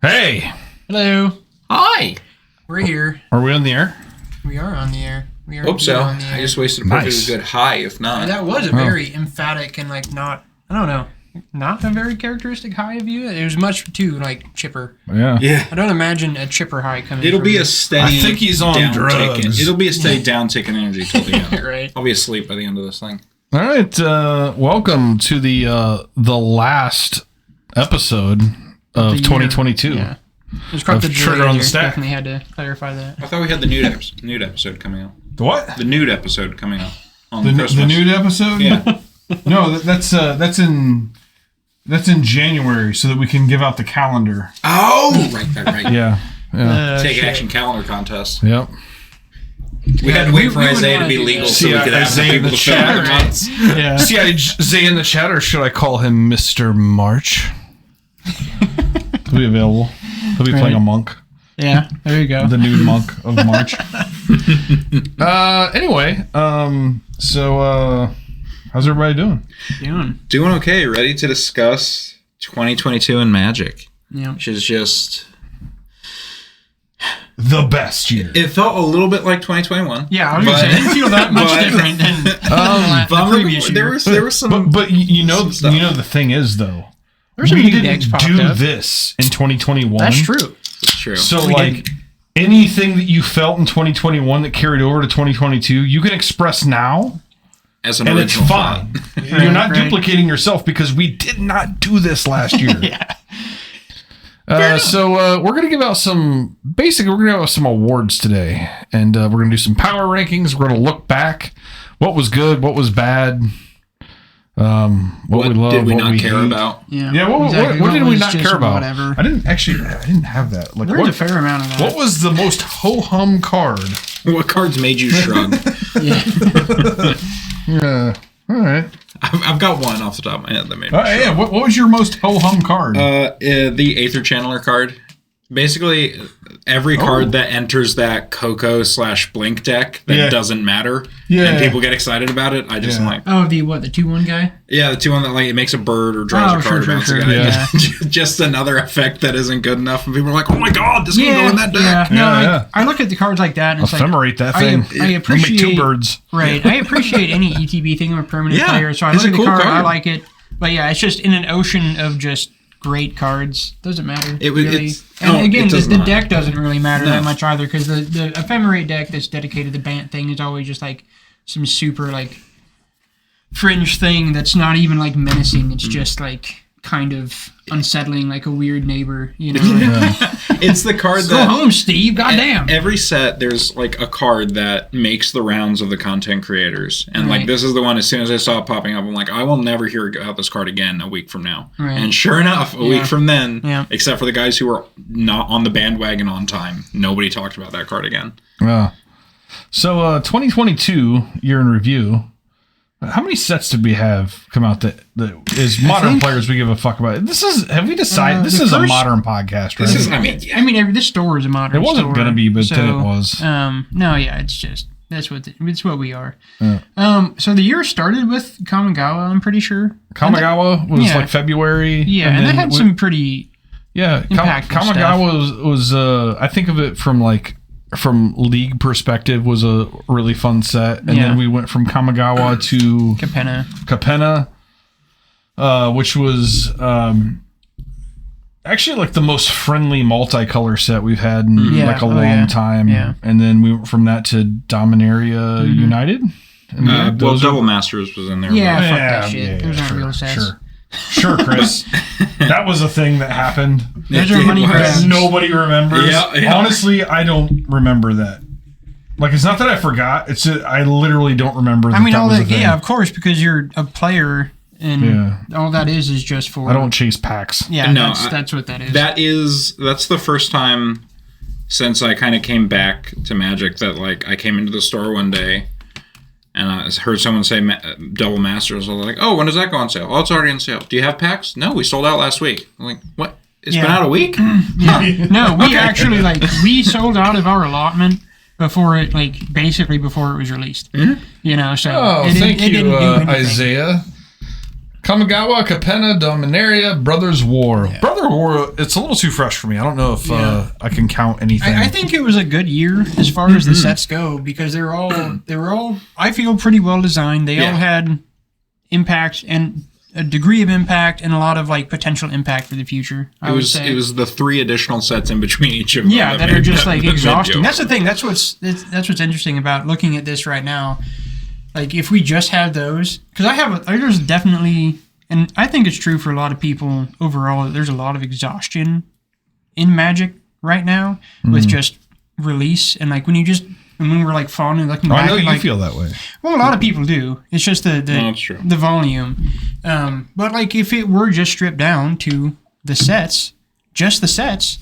Hey! Hello. Hi. We're here. Are we on the air? We are on the air. We are Hope so. on the air. I just wasted a perfectly Nice. good hi, if not. And that was a very emphatic and not a very characteristic high of you. It was much too chipper. Yeah. Yeah. I don't imagine a chipper high coming. It'll from be you. a steady. I think he's on down drugs. ticking. It'll be a steady down ticking energy till the end. right. I'll be asleep by the end of this thing. All right. Welcome to the last episode of The year. 2022. Yeah. There's quite Of the Trigger delay on the there. Stack. Definitely had to clarify that. I thought we had the nude episode coming out. The what? The nude episode coming out on The Christmas. nude episode? Yeah. No, that's in January, so that we can give out the calendar. Oh, right. Yeah. Take Shit. action calendar contest. Yep. We had to wait for we wouldn't Isaiah to wanna be do legal that. so we could ask Isaiah in people the to fill out chat. the months. Yeah. See, Zay in the chat, or should I call him Mr. March? He'll be available. He'll be playing a monk. Yeah. There you go. The nude monk of March. Anyway, so how's everybody doing? Doing okay. Ready to discuss 2022 in Magic. Yeah. Which is just... The best year. It felt a little bit like 2021. Yeah, I was gonna say, it didn't feel that much but- different than But the previous year. there was some... But you know stuff. the thing is though, There's some we new decks didn't popped do up. this in 2021. That's true. It's true. So We like didn't. anything that you felt in 2021 that carried over to 2022, you can express now, As an and it's original fine. thought. You're not Right. duplicating yourself because we did not do this last year. Yeah. So we're gonna give out some. Basically, we're gonna give out some awards today, and we're gonna do some power rankings. We're gonna look back, what was good, what was bad, what we love, did we what not we care hate. about? Yeah. Yeah, what Exactly. did we was not just care about? Whatever. I didn't have that. Like, There's a what, fair amount of that. what was the most ho hum card? What cards made you shrug? Yeah. Yeah. All right. I've got one off the top of my head that made me shrug. Yeah. What was your most ho hum card? The Aether Channeler card. Basically, every card that enters that Coco/Blink deck that Yeah. doesn't matter, Yeah. and people get excited about it, I just am Yeah. like, Oh, the 2/1 guy? yeah, the 2/1 that it makes a bird or draws Oh, a card sure, or bounce sure, a guy. yeah. Just another effect that isn't good enough, and people are like, oh my god, this can go in that deck. Yeah. No, Yeah. I look at the cards like that and it's Ephemerate that I thing. appreciate We'll make 2 birds. Right. I appreciate any ETB thing. I'm a permanent Yeah, player, so I it's look a at the cool card, I card. like it. But yeah, it's just in an ocean of just great cards. Doesn't matter. Really. And again, the deck doesn't really matter that much either, because the Ephemerate deck that's dedicated to the Bant thing is always just some super fringe thing that's not even menacing. It's just kind of unsettling, like a weird neighbor, you know. It's the card Go that home, Steve. Goddamn. every set there's a card that makes the rounds of the content creators, and Right. this is the one. As soon as I saw it popping up, I'm like, I will never hear about this card again a week from now. Right. And sure enough, a week from then, Yeah. except for the guys who were not on the bandwagon on time, nobody talked about that card again. Yeah. So 2022 year in review. How many sets did we have come out that is modern players we give a fuck about? Have we decided this the is a first- modern podcast, right? This is, This store is a modern It wasn't store, gonna be, but then it so, was. No, yeah, it's what we are. So the year started with Kamigawa, I'm pretty sure. Kamigawa was yeah. February. Yeah, and they had some pretty impactful Kamigawa was I think of it from league perspective was a really fun set, and Yeah. then we went from Kamigawa to Capenna. which was actually the most friendly multicolor set we've had in Yeah. a long time. Yeah. And then we went from that to Dominaria United. And Double Masters was in there. Yeah, but- fuck that shit. Those aren't real sets. Sure, Chris. That was a thing that happened. Those are money was. grabs. Nobody remembers. Yeah. Honestly, I don't remember that. It's not that I forgot. It's just, I literally don't remember that. I mean, that all was a that, thing. yeah, of course, because you're a player, and all that is just for. I don't chase packs. Yeah, No, that's what that is. That's the first time since I kind of came back to Magic that I came into the store one day and I heard someone say Double Masters. I was like, oh, when does that go on sale? Oh, it's already on sale. Do you have packs? No, we sold out last week. I'm like, what? It's been out a week? No, we actually we sold out of our allotment before it basically before it was released. You know, so Oh, it thank didn't you, do anything. Isaiah. Kamigawa, Capenna, Dominaria, Brothers War. Yeah. Brother War, it's a little too fresh for me. I don't know if I can count anything. I think it was a good year as far as the sets go because they were all I feel pretty well designed. They all had impact and a degree of impact and a lot of like potential impact for the future. It was the 3 additional sets in between each of them. Yeah, that are just like exhausting. That's the thing. That's what's interesting about looking at this right now. Like if we just had those, because there's definitely, and I think it's true for a lot of people overall. There's a lot of exhaustion in Magic right now with just release and like when we're like fondly looking back. I know you like, feel that way. Well, a lot of people do. It's just the volume. But like if it were just stripped down to the sets, just the sets,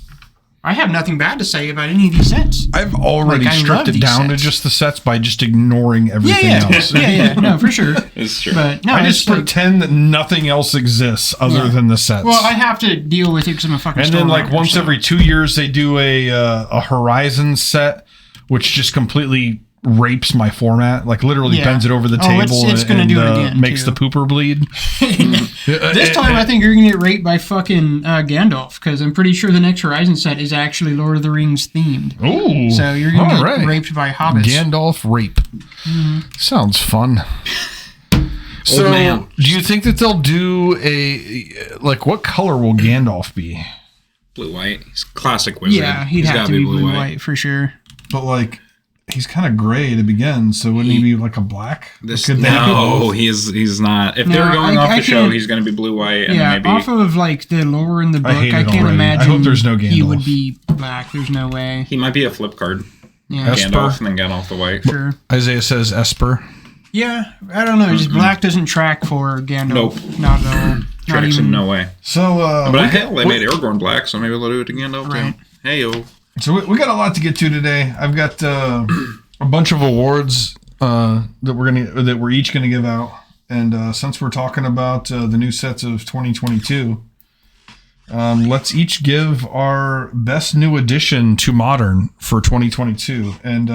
I have nothing bad to say about any of these sets. I've already stripped it down to just the sets by just ignoring everything else. Yeah, no, for sure. It's true. But no, I just pretend that nothing else exists other than the sets. Well, I have to deal with it because I'm a fucking. And then like once every 2 years they do a Horizon set, which just completely rapes my format, like literally bends it over the table it's gonna do it again, makes the pooper bleed. This time I think you're gonna get raped by fucking Gandalf because I'm pretty sure the next Horizon set is actually Lord of the Rings themed. Ooh, so you're gonna get raped by hobbits. Gandalf rape. Sounds fun. So do you think that they'll do what color will Gandalf be? Blue-white. He's classic wizard. Yeah, he'd have to be blue-white for sure. But like he's kind of gray to begin, so wouldn't he be like a black? He's not. If they're going off the show, he's going to be blue-white. And maybe off of like the lore in the book, I can't imagine. I hope there's no Gandalf. He would be black. There's no way. He might be a flip card. Yeah, Gandalf and then Gandalf the white. Sure. Isaiah says Esper. Yeah, I don't know. Just black doesn't track for Gandalf. Nope. Not at all. Tracks in no way. So, but they made Aragorn black, so maybe they'll do it to Gandalf too. Hey yo. So we got a lot to get to today. I've got a bunch of awards that we're each gonna give out, and since we're talking about the new sets of 2022, let's each give our best new addition to Modern for 2022, and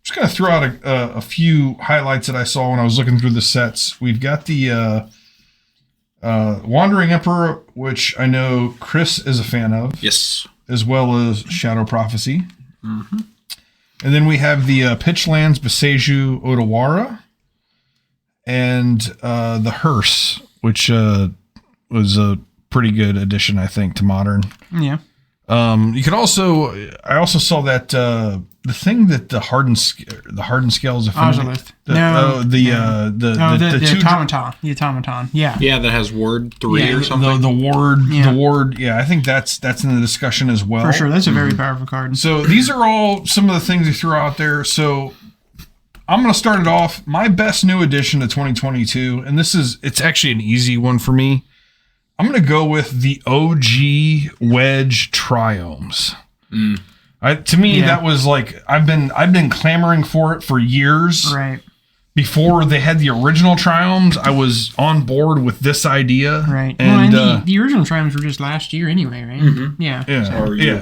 just gonna throw out a few highlights that I saw when I was looking through the sets. We've got the Wandering Emperor, which I know Chris is a fan of. Yes. As well as Shadow Prophecy. Mm-hmm. And then we have the Pitchlands Boseiju Odawara and the Hearse, which was a pretty good addition, I think, to Modern. Yeah. You could also, I also saw that the thing that the hardened scales of Ozolith. The automaton. Yeah. Yeah, that has ward 3 or something. The ward. Yeah, I think that's in the discussion as well. For sure, that's a very powerful card. So these are all some of the things we threw out there. So I'm going to start it off. My best new addition to 2022, and it's actually an easy one for me. I'm going to go with the OG Wedge Triomes. To me, that was like I've been clamoring for it for years. Right. Before they had the original Triomes, I was on board with this idea. Right. And the original Triomes were just last year anyway, right? Mm-hmm. Yeah. Or year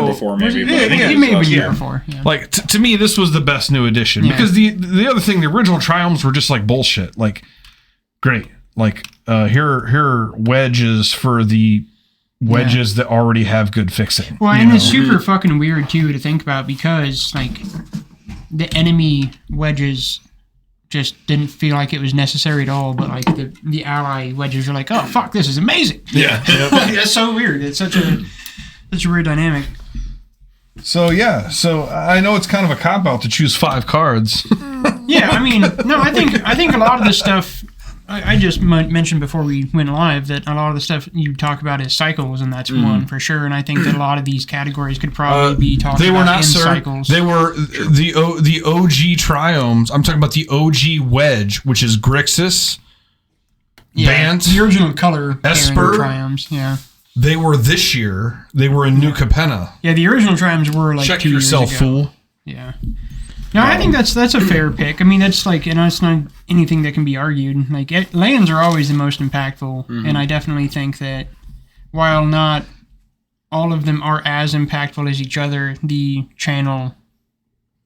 before, maybe. It may have been year before. Yeah. Like to me, this was the best new addition because the other thing, the original Triomes were just like bullshit. Like, great. Like here are wedges for the wedges that already have good fixing. Well, and it's super fucking weird too to think about because like the enemy wedges just didn't feel like it was necessary at all, but like the ally wedges are like, oh fuck, this is amazing. Yeah. That's so weird. It's such a weird dynamic. So I know it's kind of a cop out to choose 5 cards. Yeah, I mean, no, I think a lot of this stuff. I just mentioned before we went live that a lot of the stuff you talk about is cycles, and that's one for sure. And I think that a lot of these categories could probably be talked about in cycles. They were the OG Triomes. I'm talking about the OG Wedge, which is Grixis, Bant, the original color Esper Triomes. Yeah, they were this year. They were in New Capenna. Yeah, the original Triomes were like check 2 years yourself, ago. fool. Yeah. No, I think that's a fair pick. I mean, that's like, it's not anything that can be argued. Like, lands are always the most impactful, and I definitely think that while not all of them are as impactful as each other, the channel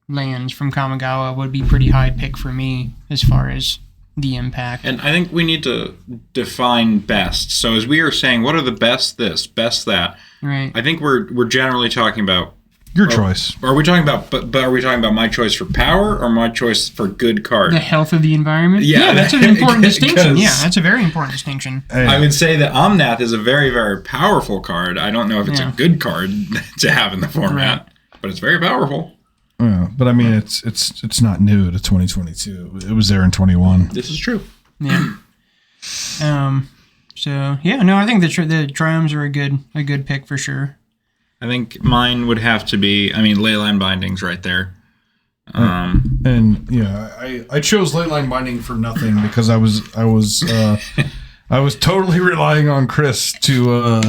lands from Kamigawa would be pretty high pick for me as far as the impact. And I think we need to define best. So as we are saying, what are the best this, best that? Right. I think we're generally talking about your choice. Are we talking about? But are we talking about my choice for power or my choice for good card? The health of the environment. Yeah, that's an important distinction. Yeah, that's a very important distinction. I would say that Omnath is a very, very powerful card. I don't know if it's a good card to have in the format, but it's very powerful. Yeah, but I mean, it's not new to 2022. It was there in 21. This is true. Yeah. So yeah, no, I think the Triomes are a good pick for sure. I think mine would have to be, Leyline Binding's right there. And yeah, I chose Leyline Binding for nothing because I was totally relying on Chris to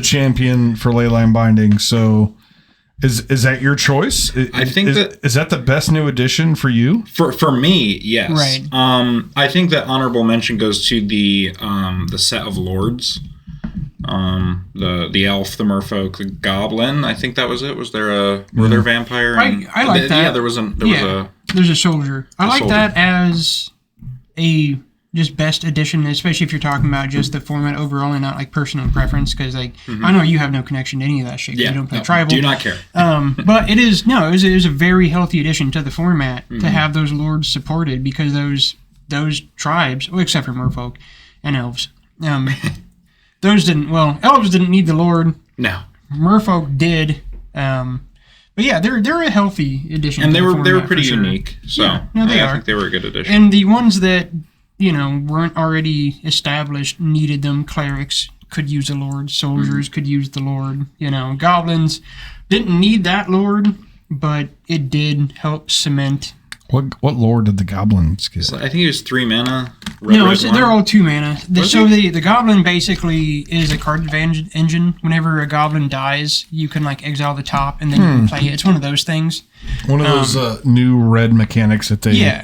champion for Leyline Binding. So is that your choice? I think is that the best new addition for you? For me, yes. Right. I think that honorable mention goes to the set of lords. The elf, the merfolk, the goblin. I think that was it. Was there a vampire? I like that. Yeah, there's a soldier. I like that as a just best addition, especially if you're talking about just the format overall and not like personal preference. Because I know you have no connection to any of that shit. Yeah, you don't play tribal. Do not care. But it was a very healthy addition to the format to have those lords supported because those tribes, well, except for merfolk and elves. Elves didn't need the Lord. No. Merfolk did. But yeah, they're a healthy addition. And they were pretty unique. So yeah, no, I think they were a good addition. And the ones that, weren't already established needed them. Clerics could use a Lord. Soldiers could use the Lord. Goblins didn't need that Lord, but it did help cement. What lore did the goblins get? I think it was 3 mana. They're all 2 mana. The goblin basically is a card advantage engine. Whenever a goblin dies, you can exile the top and then you can play it. It's one of those things. One of those new red mechanics that they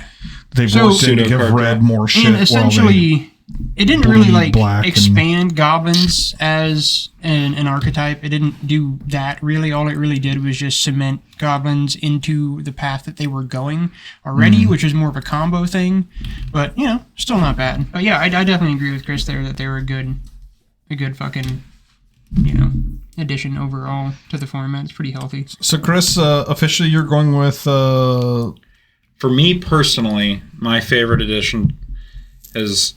worked in to give red more shit. And essentially, it didn't really expand goblins as an archetype. It didn't do that really. All it really did was just cement goblins into the path that they were going already, which was more of a combo thing. But still not bad. But yeah, I definitely agree with Chris there that they were a good fucking addition overall to the format. It's pretty healthy. So Chris, officially you're going with. For me personally, my favorite addition is.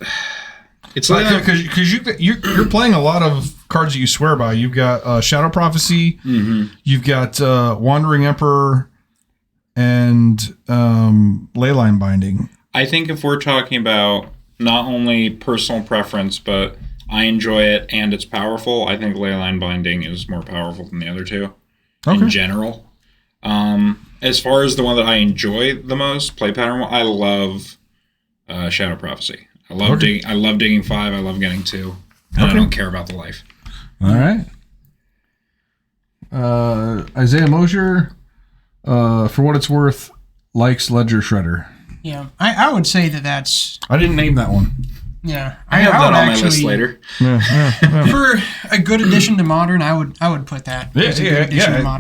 It's like because you're playing a lot of cards that you swear by. You've got Shadow Prophecy, you've got Wandering Emperor, and Leyline Binding. I think if we're talking about not only personal preference, but I enjoy it and it's powerful, I think Leyline Binding is more powerful than the other two in general. As far as the one that I enjoy the most, play pattern, I love Shadow Prophecy. I love digging 5. I love getting 2. And I don't care about the life. All right. Isaiah Mosier, for what it's worth, likes Ledger Shredder. Yeah, I would say that's. I didn't name that one. Yeah, I have that on my list later. Yeah. For a good addition to Modern, I would put that. Yeah,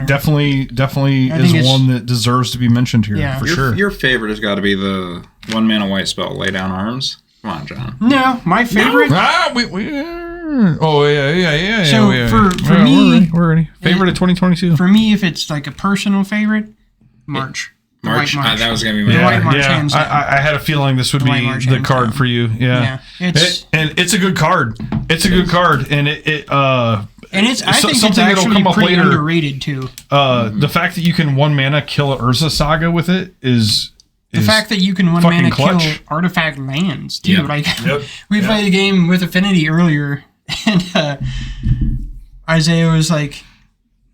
definitely is one that deserves to be mentioned here for sure. Your favorite has got to be the 1 mana white spell, Lay Down Arms. Come on, John. No, my favorite. Oh yeah. So for me, we're ready. Favorite of 2022. For me, if it's like a personal favorite, March. March. That was gonna be my White March. Hands down. I had a feeling this would be the card for you. Yeah. It's a good card. It's a good card, and it I think it's actually pretty underrated too. The fact that you can 1 mana kill an Urza Saga with it is. The fact that you can 1 mana kill artifact lands too. We played a game with Affinity earlier, and Isaiah was like,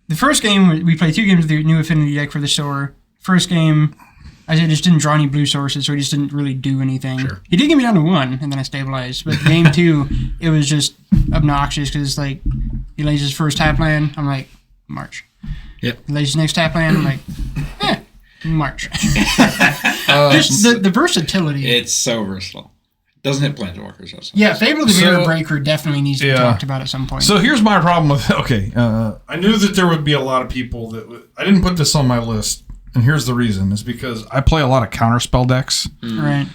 the first game we played 2 games with the new Affinity deck for the store. First game, Isaiah just didn't draw any blue sources, so he just didn't really do anything. Sure. He did get me down to 1, and then I stabilized. But game 2, it was just obnoxious because he lays his first tap land. I'm like, March. Yep. He lays his next tap land. I'm like, March. Just the versatility. It's so versatile. Doesn't hit Planeswalkers. Yeah, Fable of the Mirror Breaker definitely needs to be talked about at some point. So here's my problem with I knew that there would be a lot of people that I didn't put this on my list, and here's the reason: is because I play a lot of counterspell decks, right?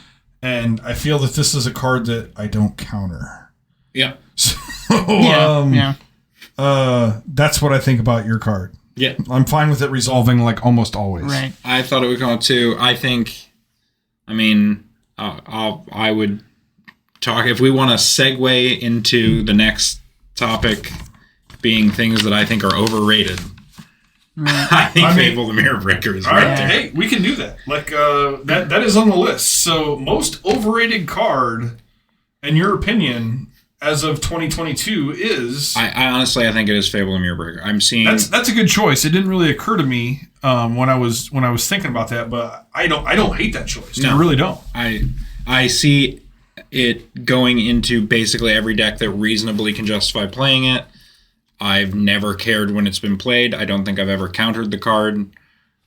and I feel that this is a card that I don't counter. Yeah. So, that's what I think about your card. Yeah. I'm fine with it resolving like almost always. Right. I thought it would go too. I would talk, if we want to segue into the next topic being things that I think are overrated. I think Fable the Mirror Breaker is right there. Hey, we can do that. Like that is on the list. So most overrated card, in your opinion, as of 2022 is. I honestly, I think it is Fable the Mirror Breaker. I'm seeing that's a good choice. It didn't really occur to me when I was thinking about that, but I don't hate that choice. No, I really don't. I see it going into basically every deck that reasonably can justify playing it. I've never cared when it's been played. I don't think I've ever countered the card.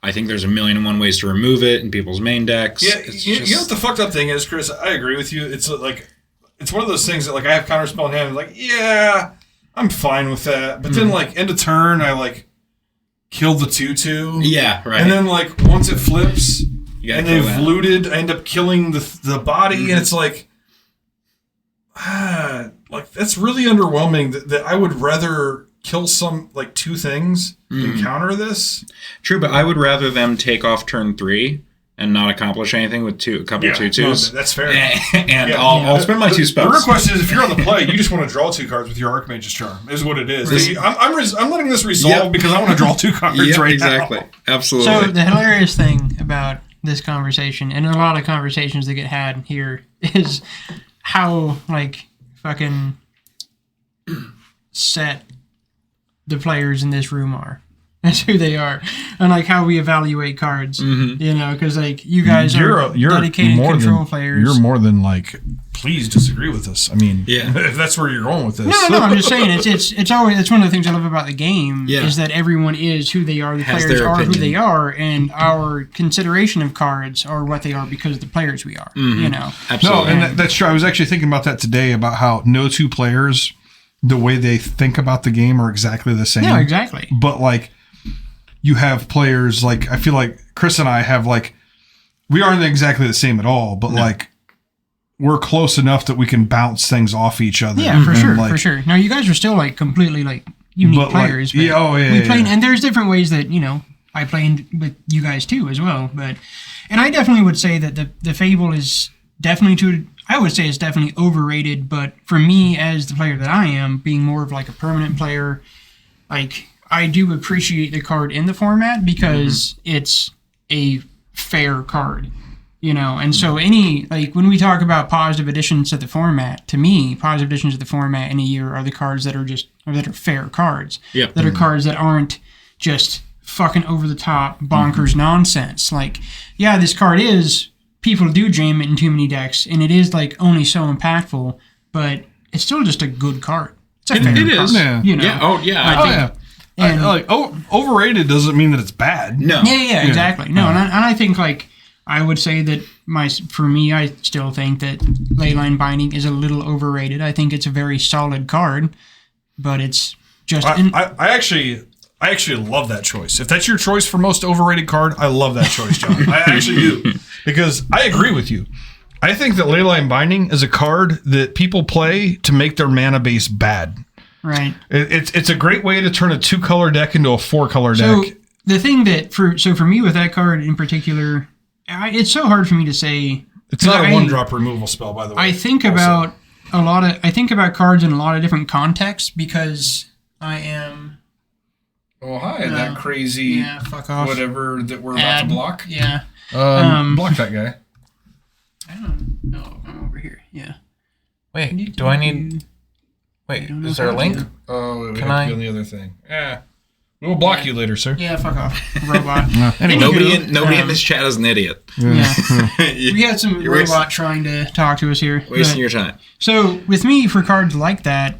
I think there's 1,000,001 ways to remove it in people's main decks. Yeah, you know what the fucked up thing is, Chris? I agree with you. It's like it's one of those things that like I have counterspell in hand. And like, yeah, I'm fine with that. But then like end of turn, I like kill the 2/2. Yeah, right. And then like once it flips and they've looted, I end up killing the body, and it's like. Like that's really underwhelming that I would rather kill some like 2 things than counter this. True, but I would rather them take off turn 3 and not accomplish anything with a couple 2/2s. No, that's fair. And I'll spend my 2 spells. The real question is if you're on the play, you just want to draw 2 cards with your Archmage's Charm, is what it is. I'm letting this resolve because I want to draw 2 cards right exactly. now. Absolutely. So the hilarious thing about this conversation, and a lot of conversations that get had here, is how like fucking set the players in this room are. That's who they are, and like how we evaluate cards. You know, because like you guys are dedicated control players. You're more than like. Please disagree with us. I mean, if that's where you're going with this. No, I'm just saying it's always it's one of the things I love about the game is that everyone is who they are. The players are who they are, and our consideration of cards are what they are because of the players we are. You know, absolutely. No, and that's true. I was actually thinking about that today about how no 2 players, the way they think about the game, are exactly the same. Yeah, exactly. But like. You have players like I feel like Chris and I have like we aren't exactly the same at all, but like we're close enough that we can bounce things off each other. Yeah, for sure. Now you guys are still like completely like unique players. Like, we play, and there's different ways that I play with you guys too as well. But and I definitely would say that the Fable is definitely I would say it's definitely overrated. But for me, as the player that I am, being more of like a permanent player, like. I do appreciate the card in the format because it's a fair card, and so when we talk about positive additions to the format, to me, positive additions to the format in a year are the cards that are fair cards, that are cards that aren't just fucking over the top bonkers nonsense. Like, yeah, this card people do jam it in too many decks, and it is like only so impactful, but it's still just a good card. It's a fair card. It is. Yeah. And overrated doesn't mean that it's bad. No. Yeah, exactly. No, and I think like I would say that for me, I still think that Leyline Binding is a little overrated. I think it's a very solid card, but it's just. I actually love that choice. If that's your choice for most overrated card, I love that choice, John. I actually do because I agree with you. I think that Leyline Binding is a card that people play to make their mana base bad. Right. It's a great way to turn a 2-color deck into a 4-color deck. So the thing that for me with that card in particular, it's so hard for me to say. It's not a 1-drop removal spell, by the way. I think about cards in a lot of different contexts because I am. Oh hi, that crazy. Yeah, fuck off. Whatever that we're about to block. Yeah. Block that guy. I don't know. I'm over here. Yeah. Wait, do I need? Wait, is there a link? Oh, can I? On the other thing. Yeah. We'll block you later, sir. Yeah, fuck off, robot. Nobody in this chat is an idiot. Yeah. We had some robot trying to talk to us here. Wasting your time. So with me, for cards like that,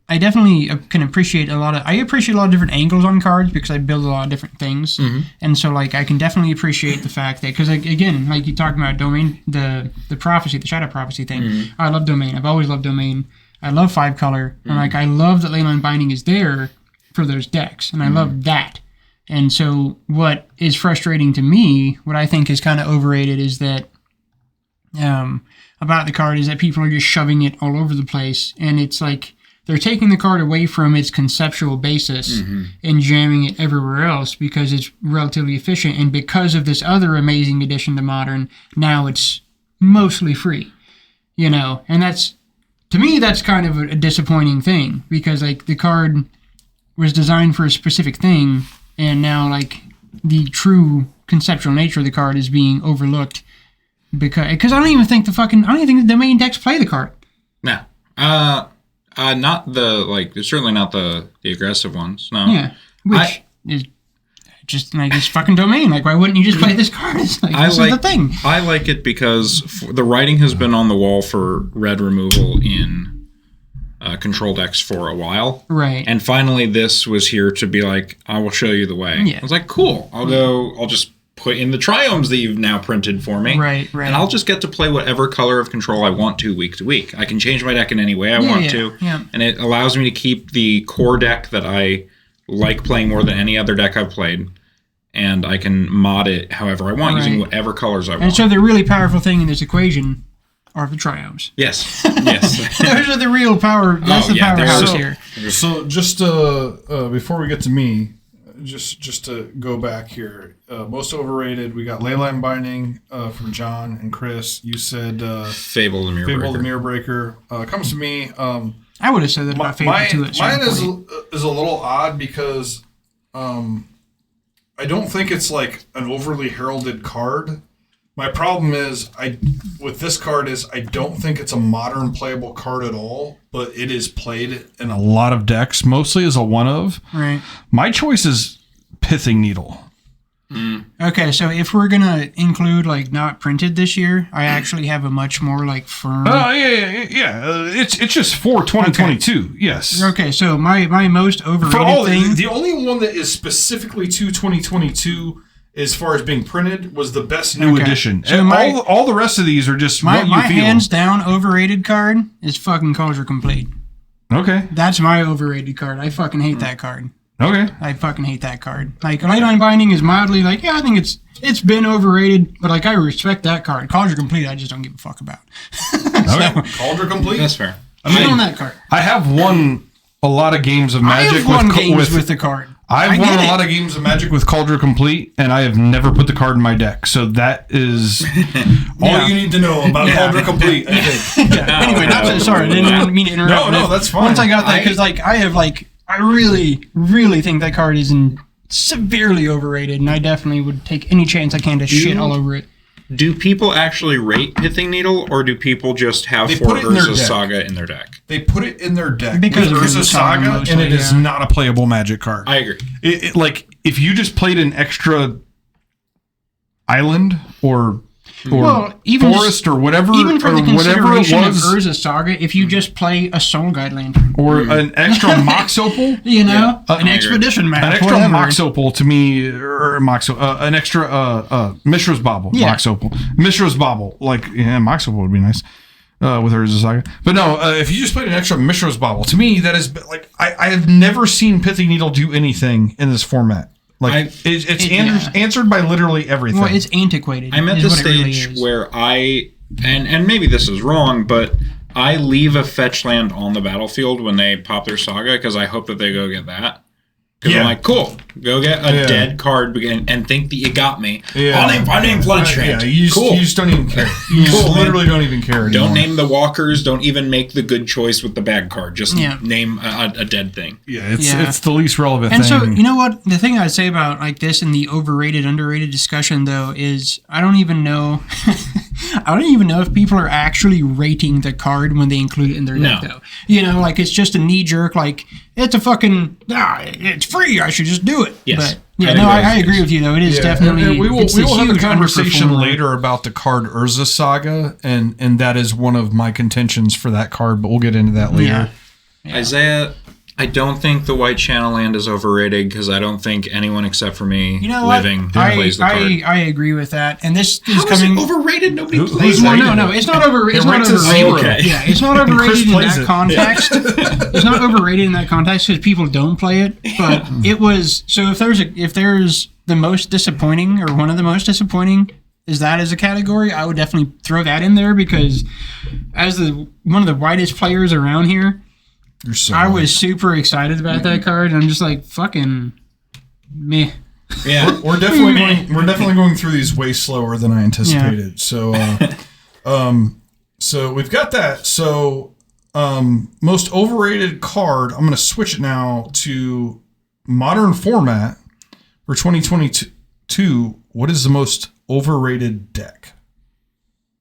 I definitely can appreciate a lot of different angles on cards because I build a lot of different things. And so like I can definitely appreciate the fact that, because again, like you talking about domain, the prophecy, the shadow prophecy thing, I love domain. I've always loved domain. I love 5-color, and like I love that Leyline Binding is there for those decks, and I love that. And so what is frustrating to me, what I think is kind of overrated, is that about the card is that people are just shoving it all over the place, and it's like they're taking the card away from its conceptual basis and jamming it everywhere else because it's relatively efficient, and because of this other amazing addition to Modern, now it's mostly free, and that's, to me, that's kind of a disappointing thing, because like the card was designed for a specific thing, and now like the true conceptual nature of the card is being overlooked because I don't even think the main decks play the card. No. Not certainly not the aggressive ones. No. Yeah. Which is just like it's fucking domain. Like, why wouldn't you just play this card? It's like, this is the thing. I like it because the writing has been on the wall for red removal in control decks for a while. Right. And finally this was here to be like, I will show you the way. Yeah. I was like, cool. I'll just put in the triomes that you've now printed for me. Right. And I'll just get to play whatever color of control I want to week. I can change my deck in any way I want to. Yeah. And it allows me to keep the core deck that I like playing more than any other deck I've played. And I can mod it however I want using whatever colors I want. And so the really powerful thing in this equation are the triomes. Yes. Yes. Those are the real power. That's the powerhouse here. So just before we get to me, just to go back here, most overrated, we got Leyline Binding from John and Chris. You said Fable the Mirror Breaker. Comes to me. I would have said that about Fable too. Mine is a little odd because I don't think it's like an overly heralded card. My problem is with this card is I don't think it's a modern playable card at all, but it is played in a lot of decks, mostly as a one of. Right. My choice is Pithing Needle. Okay, so if we're gonna include like not printed this year, I actually have a much more like firm. It's just for 2022. Okay. Yes. Okay, so my most overrated thing. The only one that is specifically to 2022 as far as being printed was the best new edition. So all the rest of these are just my what you feel. hands down overrated card is fucking Culture Complete. Okay. That's my overrated card. I fucking hate that card. Okay. I fucking hate that card. Like, Leyline Binding is mildly like, I think it's been overrated, but like I respect that card. Culture Complete, I just don't give a fuck about. Okay. Culture Complete? That's fair. I own that card. I have won a lot of games of Magic I have won games with the card. I've won a lot of games of Magic with Cauldron Complete, and I have never put the card in my deck. So that is all you need to know about Cauldron Complete. Anyway, sorry, I didn't even mean to interrupt. No, that's fine. Once I got that, because I really, really think that card is severely overrated, and I definitely would take any chance I can to shit all over it. Do people actually rate Pithing Needle, or do people just have Urza Saga in their deck? They put it in their deck because of Urza Saga, mostly, and it is not a playable Magic card. I agree. It like if you just played an extra island or even forest or whatever, even for the consideration of was, Urza Saga, if you just play a Soul Guide Lantern or an extra Mox Opal, an expedition map, an extra Mox Opal to me, or an extra Mishra's Bauble, Mox Opal, Mishra's Bauble, Mox Opal would be nice. With Urza Saga, but no. If you just played an extra Mishra's Bauble, to me that is like I have never seen Pithing Needle do anything in this format. It's answered by literally everything. Well, it's antiquated. I'm at the stage where and maybe this is wrong, but I leave a fetch land on the battlefield when they pop their Saga because I hope that they go get that. Because I'm like, cool, go get a dead card and think that you got me. Yeah. I'll name Bloodstrand. You just don't even care. You literally don't even care anymore. Don't name the walkers. Don't even make the good choice with the bad card. Just name a dead thing. It's the least relevant thing. And so, you know what? The thing I'd say about like this in the overrated, underrated discussion, though, is I don't even know... I don't even know if people are actually rating the card when they include it in their deck, though. It's just a knee-jerk, like, it's a fucking... it's free, I should just do it. Yes. But, I agree with you, though. It is definitely... And we will have a conversation later about the card Urza Saga, and that is one of my contentions for that card, but we'll get into that later. Yeah. Isaiah... I don't think the White Channel Land is overrated because I don't think anyone except for me plays the card. I agree with that. And this is How coming... is it overrated? Nobody plays it. No, it's not overrated. It's not overrated. Okay. Yeah, it's not overrated in that context. It's not overrated in that context because people don't play it. But it was... So if there's the most disappointing or one of the most disappointing as that as a category, I would definitely throw that in there because as one of the widest players around here, I was super excited about that card. And I'm just like, fucking meh. Yeah, we're definitely going through these way slower than I anticipated. Yeah. So we've got that. So most overrated card. I'm going to switch it now to Modern format for 2022. What is the most overrated deck?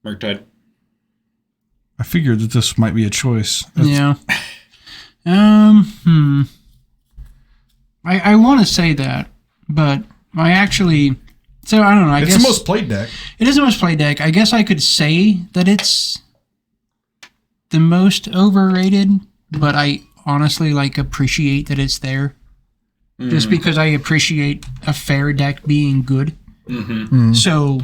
Murktide. I figured that this might be a choice. Yeah. I want to say that, but I actually. So I don't know. It's the most played deck. It is the most played deck. I guess I could say that it's the most overrated, but I honestly appreciate that it's there. Just because I appreciate a fair deck being good. So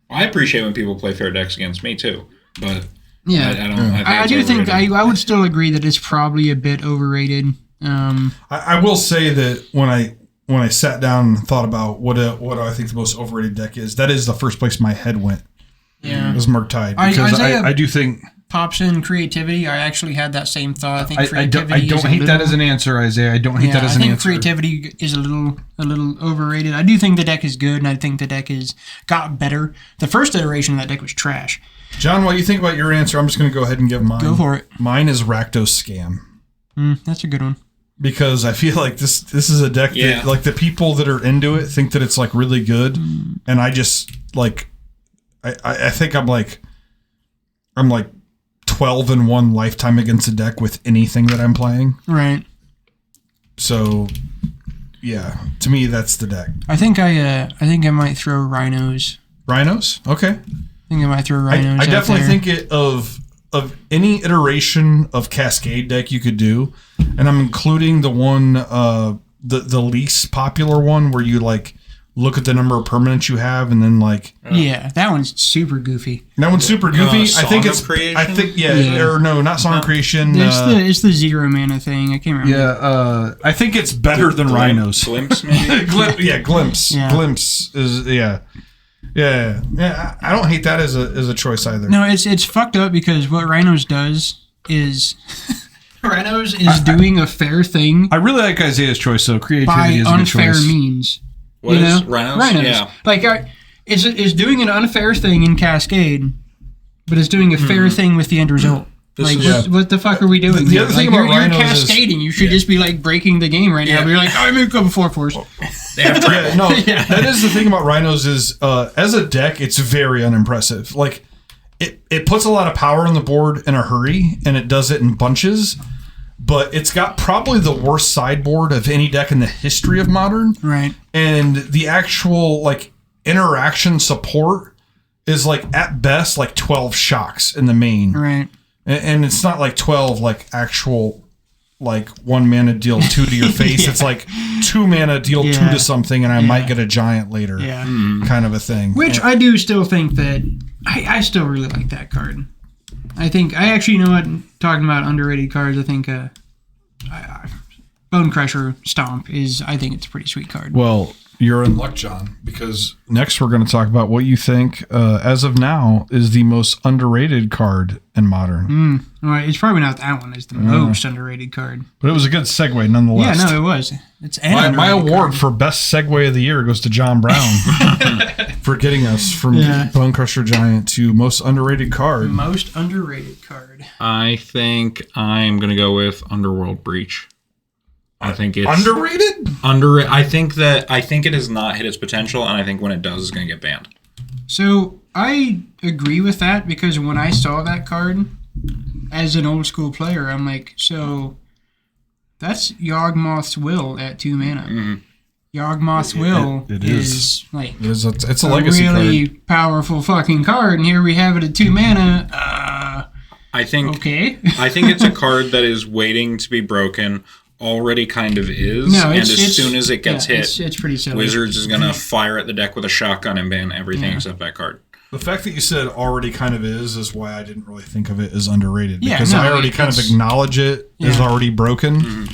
I appreciate when people play fair decks against me too, but yeah, I do think I would still agree that it's probably a bit overrated. I will say that when I sat down and thought about what I think the most overrated deck is, that is the first place my head went. Yeah, was Murktide because I do think. Pops in creativity. I actually had that same thought. I think creativity. I don't hate that as an answer, Isaiah. I don't hate that as an answer. I think creativity is a little overrated. I do think the deck is good, and I think the deck has got better. The first iteration of that deck was trash. John, what do you think about your answer? I'm just going to go ahead and give mine. Go for it. Mine is Rakdos Scam. That's a good one. Because I feel like this is a deck that like the people that are into it think that it's like really good, and I just like I think I'm like 12-1 lifetime against a deck with anything that I'm playing. Right. So, yeah, to me that's the deck. I think I might throw Rhinos. Rhinos? Okay. I think I might throw Rhinos. I definitely think of any iteration of Cascade deck you could do, and I'm including the one the least popular one where you like look at the number of permanents you have, and then like that one's super goofy. That one's super goofy. I think it's creation? I think or no, not Song of Creation. It's the 0 mana thing. I can't remember. Yeah, I think it's better than Rhinos. Glimpse, maybe. Glimpse. Yeah. Glimpse is yeah. I don't hate that as a choice either. No, it's fucked up because what Rhinos does is. Rhinos is doing a fair thing. I really like Isaiah's choice, though. Creativity is a good choice. By unfair means. What is Rhinos? Rhinos. Yeah. Like, it's doing an unfair thing in Cascade, but it's doing a fair thing with the end result. What the fuck are we doing? The other thing about Rhinos you're cascading. You should just be like breaking the game right now. But you're like, I'm going to go before force. That is the thing about Rhinos is as a deck, it's very unimpressive. Like, it puts a lot of power on the board in a hurry, and it does it in bunches. But it's got probably the worst sideboard of any deck in the history of Modern. Right. And the actual like interaction support is like at best like 12 shocks in the main. Right. And it's not like 12 like actual like 1 mana deal 2 to your face. It's like 2 mana deal 2 to something, and I might get a giant later. Yeah. Kind of a thing. Which I do still think that I still really like that card. I actually, you know what, talking about underrated cards, I think Bone Crusher Stomp I think it's a pretty sweet card. Well, you're in luck, John, because next we're going to talk about what you think, as of now, is the most underrated card in Modern. Well, it's probably not that one. It's the most underrated card. But it was a good segue nonetheless. Yeah, no, it was. It's my award for best segue of the year goes to John Brown for getting us from Bone Crusher Giant to most underrated card. Most underrated card. I think I'm going to go with Underworld Breach. I think it's underrated. I think it has not hit its potential, and I think when it does, it's going to get banned. So I agree with that because when I saw that card as an old school player, I'm like, so that's Yawgmoth's Will at 2 mana. Mm-hmm. Yawgmoth's Will is like it's a legacy really card. Powerful fucking card, and here we have it at 2 mana. I think okay. I think it's a card that is waiting to be broken. Already kind of is, and as soon as it gets hit, it's pretty silly. Wizards is going to fire at the deck with a shotgun and ban everything except that card. The fact that you said already kind of is why I didn't really think of it as underrated, because I already kind of acknowledge it is already broken.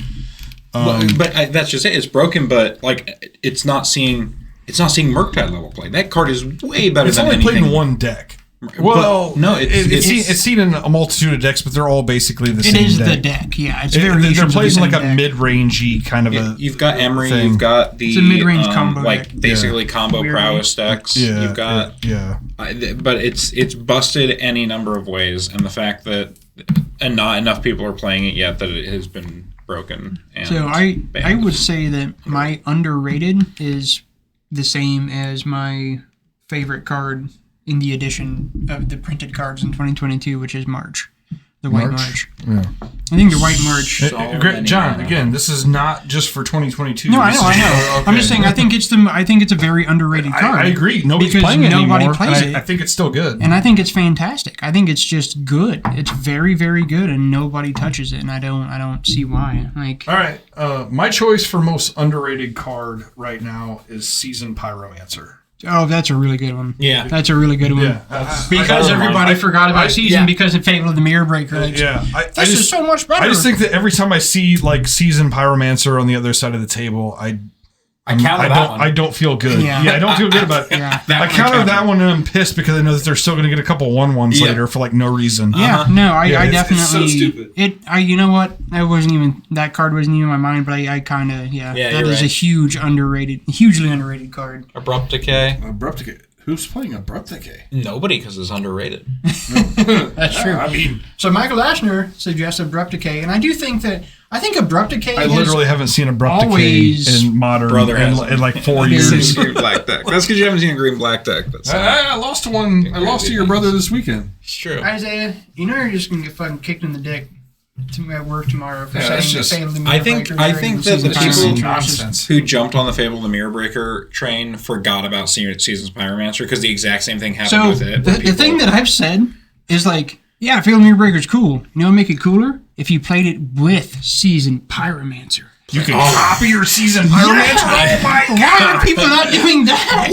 But that's just it. It's broken, but like it's not seeing it's not seeing Murktide level play. That card is way better than anything. It's only played in one deck. Well, no, it's seen in a multitude of decks, but they're all basically the same deck. It is the deck, yeah. It's they're played in like a mid-rangey kind of a You've got Emery, you've got the... It's a mid-range combo like, deck. basically combo prowess decks. Yeah, you've got... But it's busted any number of ways, and the fact that not enough people are playing it yet that it has been broken. And so I would say that my underrated is the same as my favorite card in the edition of the printed cards in 2022, which is March. The White March. Yeah. I think the White March... John, again, this is not just for 2022. No, I know. Okay. I'm just saying, I think it's a very underrated card. I agree. Nobody's playing it anymore. Nobody plays it. I think it's still good. And I think it's fantastic. I think it's just good. It's very, very good, and nobody touches it, and I don't see why. All right. My choice for most underrated card right now is Seasoned Pyromancer. Oh, that's a really good one. Yeah. That's a really good one. Yeah, because everybody forgot about Season because of Fable of the Mirror Breaker. This is so much better. I just think that every time I see like Seasoned Pyromancer on the other side of the table, I don't feel good. Yeah, I don't feel good about it. I counter that one and I'm pissed because I know that they're still going to get a couple 1/1s later for like no reason. Yeah, no, I definitely. It's so stupid. You know what? That card wasn't even in my mind, but I kind of that is a hugely underrated card. Abrupt Decay. Who's playing Abrupt Decay? Nobody, because it's underrated. That's true. I mean, so Michael Ashner suggests Abrupt Decay, and I think Abrupt Decay. I literally haven't seen Abrupt Decay in Modern in like 4 years. Green Black deck. That's because you haven't seen a Green Black deck. I lost to one. I lost to your brother this weekend. It's true. Isaiah, you're just gonna get fucking kicked in the dick at work tomorrow for saying the I think that the people who jumped on the Fable of the Mirror Breaker train forgot about Season's Pyromancer because the exact same thing happened with it. The thing that I've said is like, yeah, Fable of the Mirror Breaker is cool. You know what make it cooler? If you played it with Seasoned Pyromancer. You can copy your Seasoned Pyromancer? Oh my God! Why are people not doing that?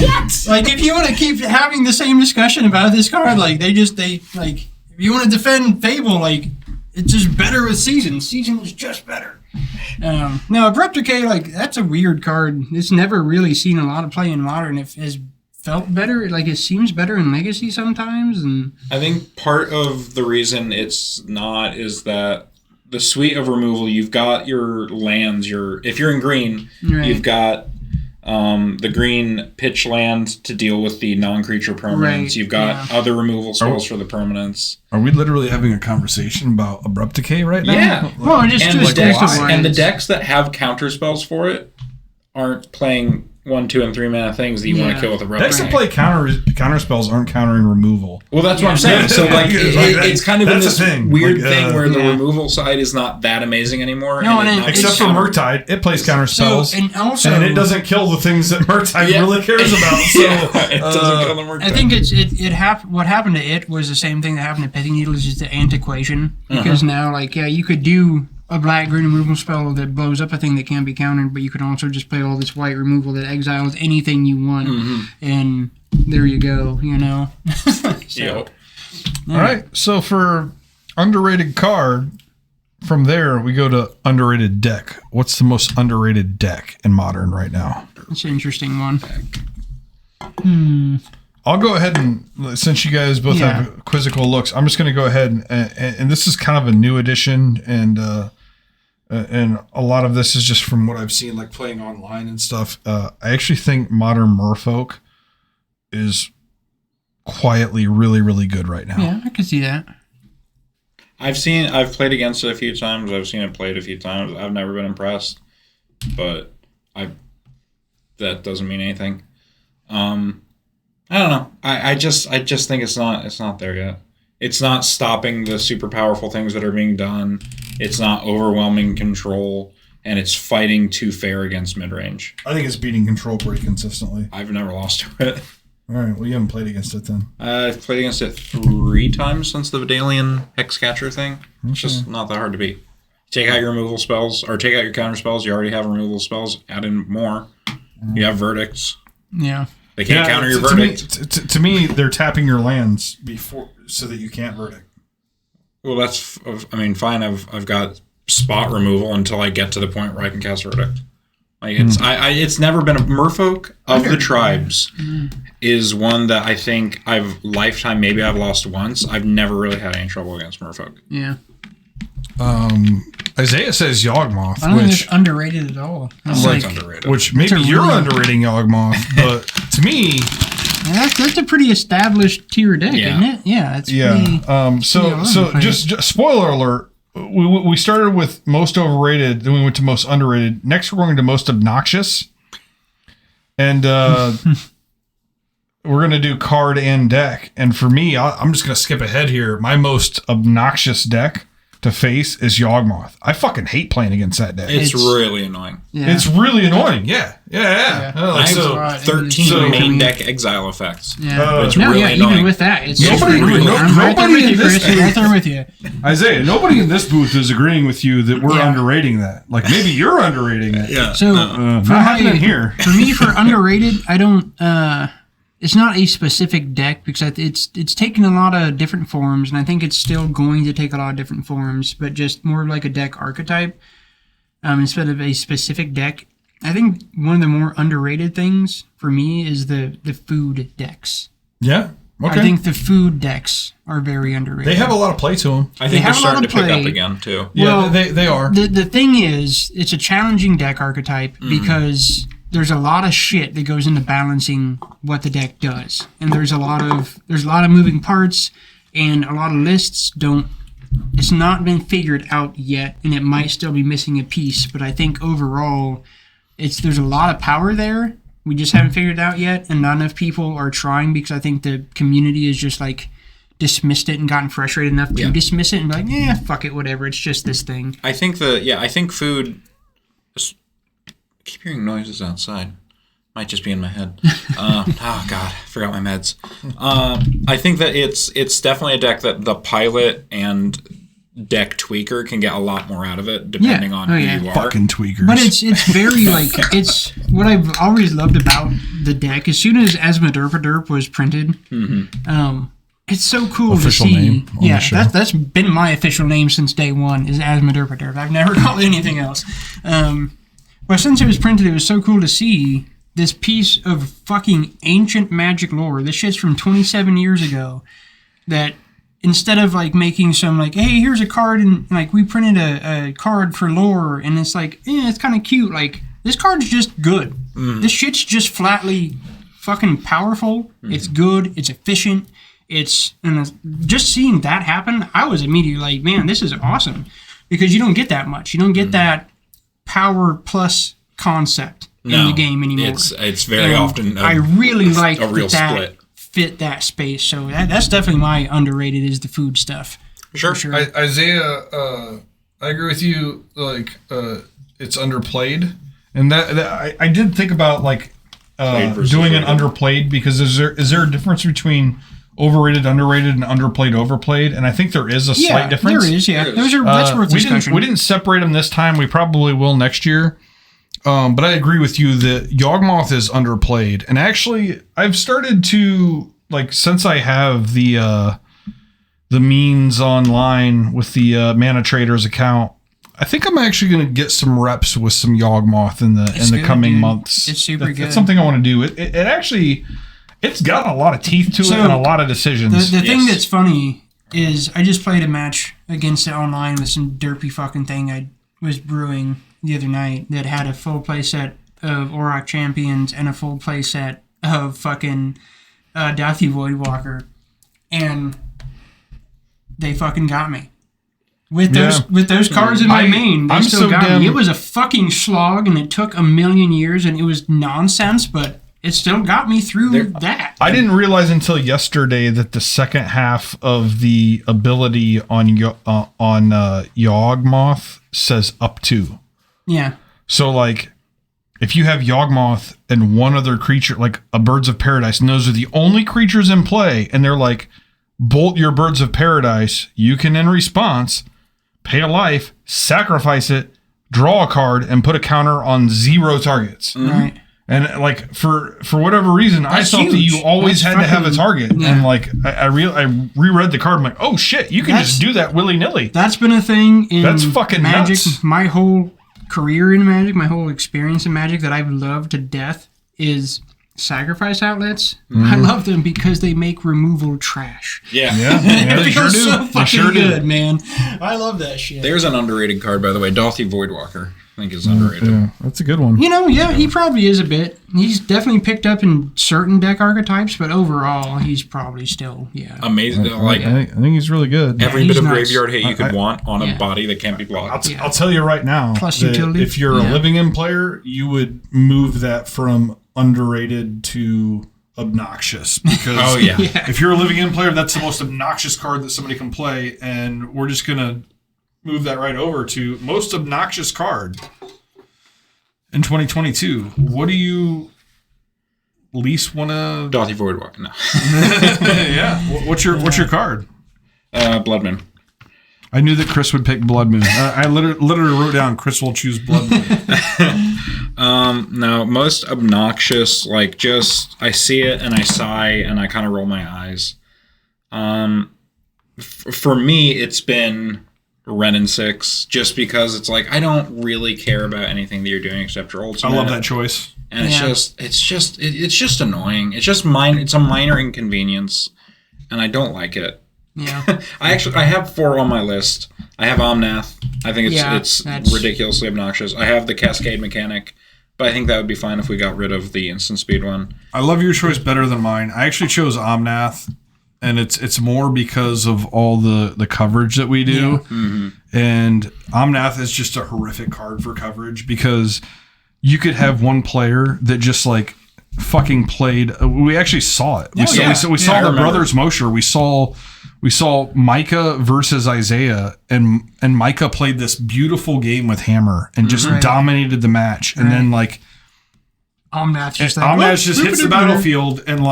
What? Like, if you want to keep having the same discussion about this card, like, if you want to defend Fable, like, it's just better with Season. Season is just better. No, Abrupt Decay, like, that's a weird card. It's never really seen a lot of play in Modern. It has felt better. Like, it seems better in Legacy sometimes. And I think part of the reason it's not is that the suite of removal, you've got your lands. If you're in green, you've got the green pitch land to deal with the non-creature permanents. Right, you've got other removal spells for the permanents. Are we literally having a conversation about Abrupt Decay right now? Yeah. Well, and the decks that have counter spells for it aren't playing 1, 2, and 3 mana things that you want to kill with a Abrupt Decks that play counter spells aren't countering removal. Well, that's what I'm saying. So like, it's kind of in this weird thing where the removal side is not that amazing anymore. No, except for Murktide, it plays counter spells, and it doesn't kill the things that Murktide really cares about. So it doesn't kill the Murktide. I think what happened to it was the same thing that happened to Pithing Needle, is just the antiquation. Because now, like, you could do a black-green removal spell that blows up a thing that can be countered, but you can also just play all this white removal that exiles anything you want, and there you go, you know? Yep. All right, so for underrated card, from there we go to underrated deck. What's the most underrated deck in Modern right now? That's an interesting one. I'll go ahead and, since you guys both have quizzical looks, I'm just going to go ahead and this is kind of a new edition, and a lot of this is just from what I've seen, like playing online and stuff. I actually think Modern Merfolk is quietly really, really good right now. Yeah, I can see that. I've played against it a few times. I've seen it played a few times. I've never been impressed, but that doesn't mean anything. I don't know. I just think it's not there yet. It's not stopping the super powerful things that are being done. It's not overwhelming control, and it's fighting too fair against mid-range. I think it's beating control pretty consistently. I've never lost to it. All right, well, you haven't played against it then. I've played against it 3 times since the Vidalian Hexcatcher thing. It's just not that hard to beat. Take out your removal spells, or take out your counter spells. You already have removal spells. Add in more. You have verdicts. Yeah. They can't counter your verdict. To me, they're tapping your lands before so that you can't verdict. Well, that's fine. I've got spot removal until I get to the point where I can cast verdict. Like it's never been a Merfolk of the tribes is one that I think I've lost once. I've never really had any trouble against Merfolk. Yeah. Isaiah says Yawgmoth, I don't think it's underrated at all. It's underrated. Which maybe you're underrating Yawgmoth, but to me, that's a pretty established tier deck, isn't it? Yeah, it's pretty, so just spoiler alert. We started with most overrated, then we went to most underrated. Next, we're going to most obnoxious, and we're going to do card and deck. And for me, I'm just going to skip ahead here. My most obnoxious deck to face is Yawgmoth. I fucking hate playing against that deck. It's really annoying. Yeah. It's really annoying. Yeah. I have 13 main deck exile effects. Yeah. It's really annoying. Even with that, it's nobody in this right there with you. Isaiah, nobody in this booth is agreeing with you that we're underrating that. Like maybe you're underrating it. Yeah. So not happening here. For me, for underrated, I don't. It's not a specific deck because it's taken a lot of different forms, and I think it's still going to take a lot of different forms, but just more like a deck archetype instead of a specific deck. I think one of the more underrated things for me is the food decks. Yeah. Okay. I think the food decks are very underrated. They have a lot of play to them. I think they're starting to pick up again, too. Yeah, they are. The thing is, it's a challenging deck archetype because there's a lot of shit that goes into balancing what the deck does, and there's a lot of moving parts, and a lot of lists it's not been figured out yet, and it might still be missing a piece. But I think overall, there's a lot of power there. We just haven't figured it out yet, and not enough people are trying because I think the community is just like dismissed it and gotten frustrated enough to dismiss it and be like, yeah, fuck it, whatever. It's just this thing. I think food. I keep hearing noises outside. Might just be in my head. Oh God, I forgot my meds. I think that it's definitely a deck that the pilot and deck tweaker can get a lot more out of it depending on who you are. Fucking tweakers. But it's very like it's what I've always loved about the deck. As soon as Asmoderp was printed, it's so cool official to see. Name on the show. That's been my official name since day one. Is Asmoderp. I've never called it anything else. But since it was printed, it was so cool to see this piece of fucking ancient magic lore. This shit's from 27 years ago. That instead of like making some like, hey, here's a card and like we printed a card for lore and it's like, it's kind of cute. Like this card's just good. This shit's just flatly fucking powerful. It's good. It's efficient. Just seeing that happen, I was immediately like, man, this is awesome because you don't get that much. You don't get that power plus concept in the game anymore. It's very often I really like a real that split. Fit that space. So that's definitely my underrated is the food stuff. Sure. Isaiah, I agree with you. Like, it's underplayed, and that I did think about like doing an underplayed because is there a difference between overrated, underrated, and underplayed, overplayed? And I think there is a slight difference. There is, yeah. That's worth discussion. We didn't separate them this time. We probably will next year. But I agree with you that Yawgmoth is underplayed. And actually, I've started to, like, since I have the means online with the Mana Traders account, I think I'm actually going to get some reps with some Yawgmoth in the coming months. It's super good. That's something I want to do. It actually... It's got a lot of teeth to it and a lot of decisions. The thing that's funny is I just played a match against it online with some derpy fucking thing I was brewing the other night that had a full play set of Auroch Champions and a full play set of fucking Dauthi Voidwalker. And they fucking got me. With those cards in my main, they still got me. It was a fucking slog and it took a million years and it was nonsense, but... it still got me through that. I didn't realize until yesterday that the second half of the ability on Yawgmoth says up to. Yeah. So, like, if you have Yawgmoth and one other creature, like a Birds of Paradise, and those are the only creatures in play, and they're like, bolt your Birds of Paradise, you can, in response, pay a life, sacrifice it, draw a card, and put a counter on 0 targets. Right. And like for whatever reason, I thought that you always had to have a target. Yeah. And like I reread the card. I'm like, oh shit, you can just do that willy nilly. That's been a thing in that's fucking Magic. Nuts. My whole career in Magic, my whole experience in Magic that I've loved to death is sacrifice outlets. I love them because they make removal trash. Yeah. It feels so fucking good, man. I love that shit. There's an underrated card, by the way. Dauthi Voidwalker, I think, is underrated. Yeah, that's a good one. He probably is a bit. He's definitely picked up in certain deck archetypes, but overall, he's probably still, amazing. I think he's really good. Every bit of graveyard hit you could want on a body that can't be blocked. I'll tell you right now, plus utility. If you're a Living End player, you would move that from underrated to obnoxious, because if you're a Living End player, that's the most obnoxious card that somebody can play, and we're just gonna move that right over to most obnoxious card in 2022. What do you least want to? Dauthi Voidwalker. No. Yeah. What's your card? Blood Moon. I knew that Chris would pick Blood Moon. I literally wrote down Chris will choose Blood Moon. No, most obnoxious, I see it and I sigh and I kind of roll my eyes. For me, it's been Wrenn and 6, just because it's I don't really care about anything that you're doing except your ultimate. I love that choice. And it's just annoying. It's just it's a minor inconvenience, and I don't like it. Yeah. I have 4 on my list. I have Omnath. I think it's ridiculously obnoxious. I have the Cascade mechanic, but I think that would be fine if we got rid of the instant speed one. I love your choice better than mine. I actually chose Omnath, and it's more because of all the coverage that we do. Yeah. Mm-hmm. And Omnath is just a horrific card for coverage, because you could have one player that just fucking played. We actually saw it. We saw the Brothers Mosher. We saw Micah versus Isaiah, and Micah played this beautiful game with Hammer and just dominated the match. And then Omnath just hits the battlefield and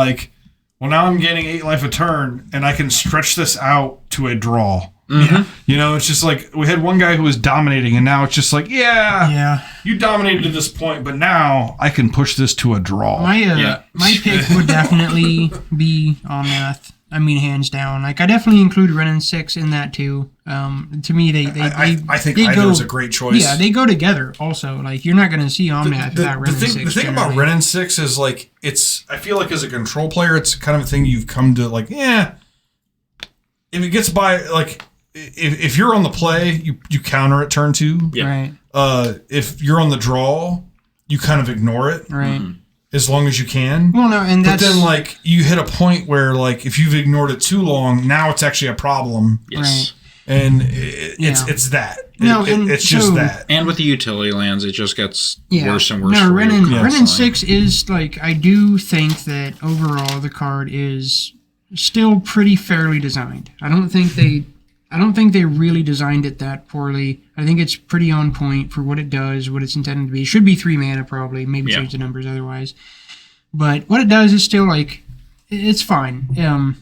well, now I'm gaining 8 life a turn, and I can stretch this out to a draw. Mm-hmm. It's just we had one guy who was dominating, and now it's just you dominated to this point, but now I can push this to a draw. My pick would definitely be Omnath. I mean, hands down. I definitely include Wrenn and 6 in that too. To me, I think either is a great choice. Yeah, they go together. Also, you're not going to see Omnath without Wrenn and 6. The thing about Wrenn and 6 is I feel as a control player, it's kind of a thing you've come to if it gets by if you're on the play, you counter it turn 2. Yeah. Right. If you're on the draw, you kind of ignore it. Right. Mm-hmm. As long as you can. Well, no, and but then you hit a point where if you've ignored it too long, now it's actually a problem. Yes. Right. And it's that. It's just that. And with the utility lands, it just gets worse and worse. No, Wrenn and 6 is I do think that overall the card is still pretty fairly designed. I don't think they really designed it that poorly. I think it's pretty on point for what it does, what it's intended to be. It should be 3 mana probably, maybe change the numbers otherwise. But what it does is still it's fine.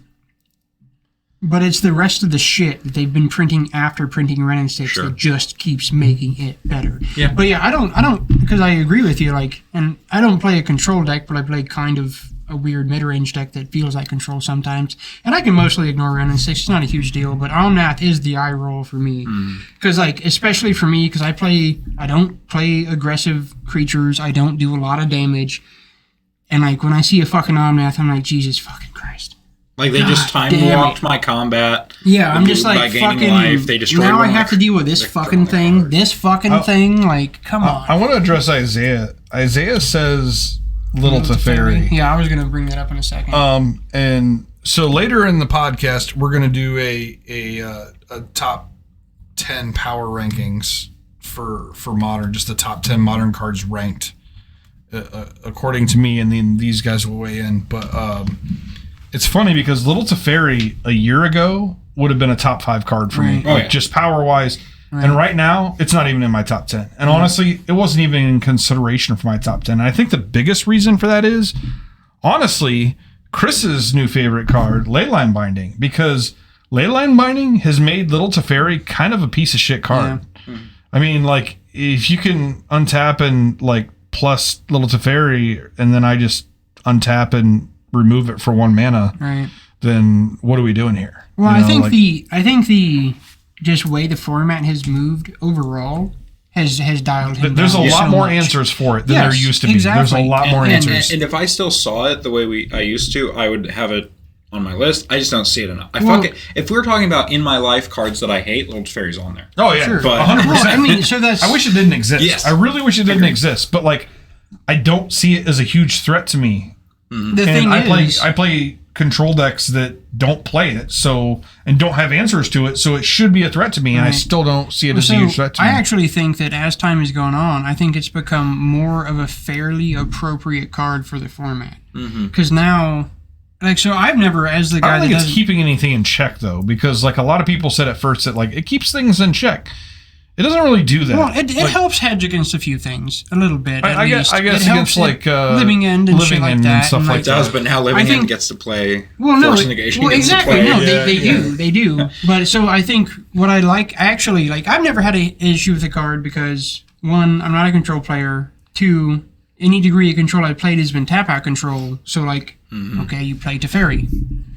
But it's the rest of the shit that they've been printing after printing Wrenn and 6 that just keeps making it better. Yeah. But I don't because I agree with you. And I don't play a control deck, but I play kind of a weird mid-range deck that feels like control sometimes. And I can mostly ignore Wrenn and 6. It's not a huge deal, but Omnath is the eye roll for me. Because especially for me, because I don't play aggressive creatures. I don't do a lot of damage. And when I see a fucking Omnath, I'm Jesus fucking Christ. They just time-walked my combat. Yeah, I'm just by gaining life, they destroyed now I have to deal with this fucking thing. This fucking thing. Come on. I want to address Isaiah. Isaiah says Little Teferi. Yeah, I was going to bring that up in a second. And so later in the podcast, we're going to do a top 10 power rankings for Modern, just the top 10 Modern cards ranked, according to me, and then these guys will weigh in. But it's funny because Little Teferi a year ago would have been a top 5 card for me, just power-wise. Right. And right now, it's not even in my top 10. And honestly, it wasn't even in consideration for my top 10. And I think the biggest reason for that is, honestly, Chris's new favorite card, Leyline Binding, because Leyline Binding has made Little Teferi kind of a piece of shit card. Yeah. I mean, if you can untap and plus Little Teferi, and then I just untap and remove it for 1 mana, then what are we doing here? Well, I think the just way the format has moved overall has dialed him There's down a lot so more much. answers for it than Yes, there used to be. exactly. There's a lot more answers. And if I still saw it the way I used to, I would have it on my list. I just don't see it enough. If we're talking about in my life cards that I hate, Little Fairy's on there. Oh yeah, Sure. but 100%. Well, I mean, so that's. I wish it didn't exist. Yes. I really wish it didn't exist. But like, I don't see it as a huge threat to me. The thing is, I play control decks that don't play it, and don't have answers to it, so it should be a threat to me, and I still don't see it as a huge threat to me. I actually think that as time has gone on, I think it's become more of a fairly appropriate card for the format. Because now, like, so I've never, as the guy I don't that think it's keeping anything in check though, because like a lot of people said at first that like it keeps things in check. It doesn't really do that. Well, it helps hedge against a few things a little bit. I guess it against helps like Living End and shit like that. stuff like It does, that. but now Living End gets to play. Well, no, Force Negation well, gets exactly. to play. No, they do. But so I think what I like, actually, like I've never had an issue with the card because one, I'm not a control player. Two, any degree of control I played has been tap out control. So like, okay, you play Teferi.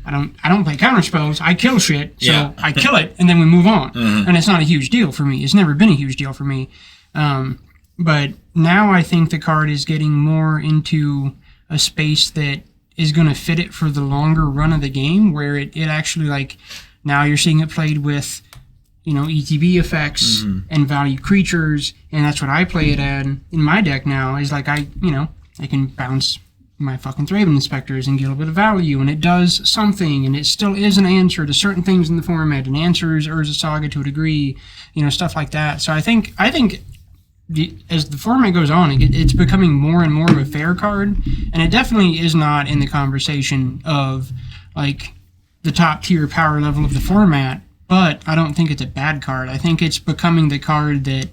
I don't play counter spells. I kill shit, so I kill it, and then we move on. And it's not a huge deal for me. It's never been a huge deal for me. But now I think the card is getting more into a space that is going to fit it for the longer run of the game, where it actually, like, now you're seeing it played with, ETB effects and value creatures, and that's what I play it at in my deck now, is like I can bounce my fucking Thraben Inspectors and get a little bit of value, and it does something, and it still is an answer to certain things in the format, and answers Urza Saga to a degree, stuff like that. So I think as the format goes on, it's becoming more and more of a fair card, and it definitely is not in the conversation of like the top tier power level of the format, but I don't think it's a bad card. I think it's becoming the card that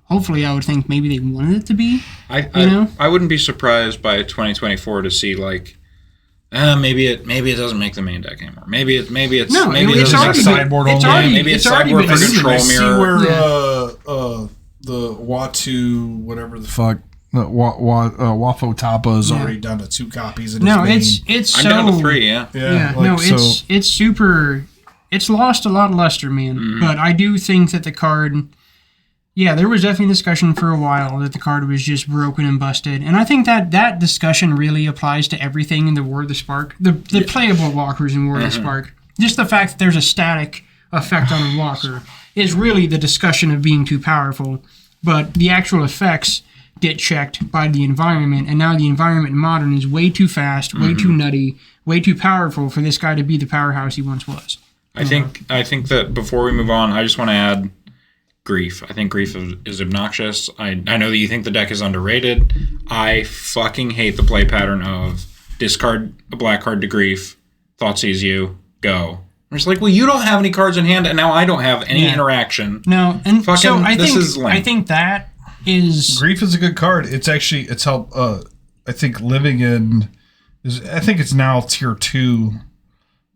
hopefully, I would think maybe they wanted it to be. I wouldn't be surprised by 2024 to see like, maybe it doesn't make the main deck anymore. Maybe it doesn't have sideboard only. Maybe it's sideboard for control mirror. See where the Watu whatever the fuck Wafo Tapa is already down to 2 copies. It's I'm down to 3. Yeah. It's super. It's lost a lot of luster, man. But I do think that the card. Yeah, there was definitely discussion for a while that the card was just broken and busted. And I think that discussion really applies to everything in the War of the Spark. The playable walkers in War of the Spark. Just the fact that there's a static effect on a walker is really the discussion of being too powerful. But the actual effects get checked by the environment. And now the environment in Modern is way too fast, way too nutty, way too powerful for this guy to be the powerhouse he once was. I think that before we move on, I just want to add Grief. I think Grief is obnoxious. I know that you think the deck is underrated. I fucking hate the play pattern of discard a black card to Grief, thought sees you, go. I'm just like, well, you don't have any cards in hand, and now I don't have any interaction. No, and fucking, so I think that is Grief is a good card. It's helped. I think Living End is. I think it's now tier 2.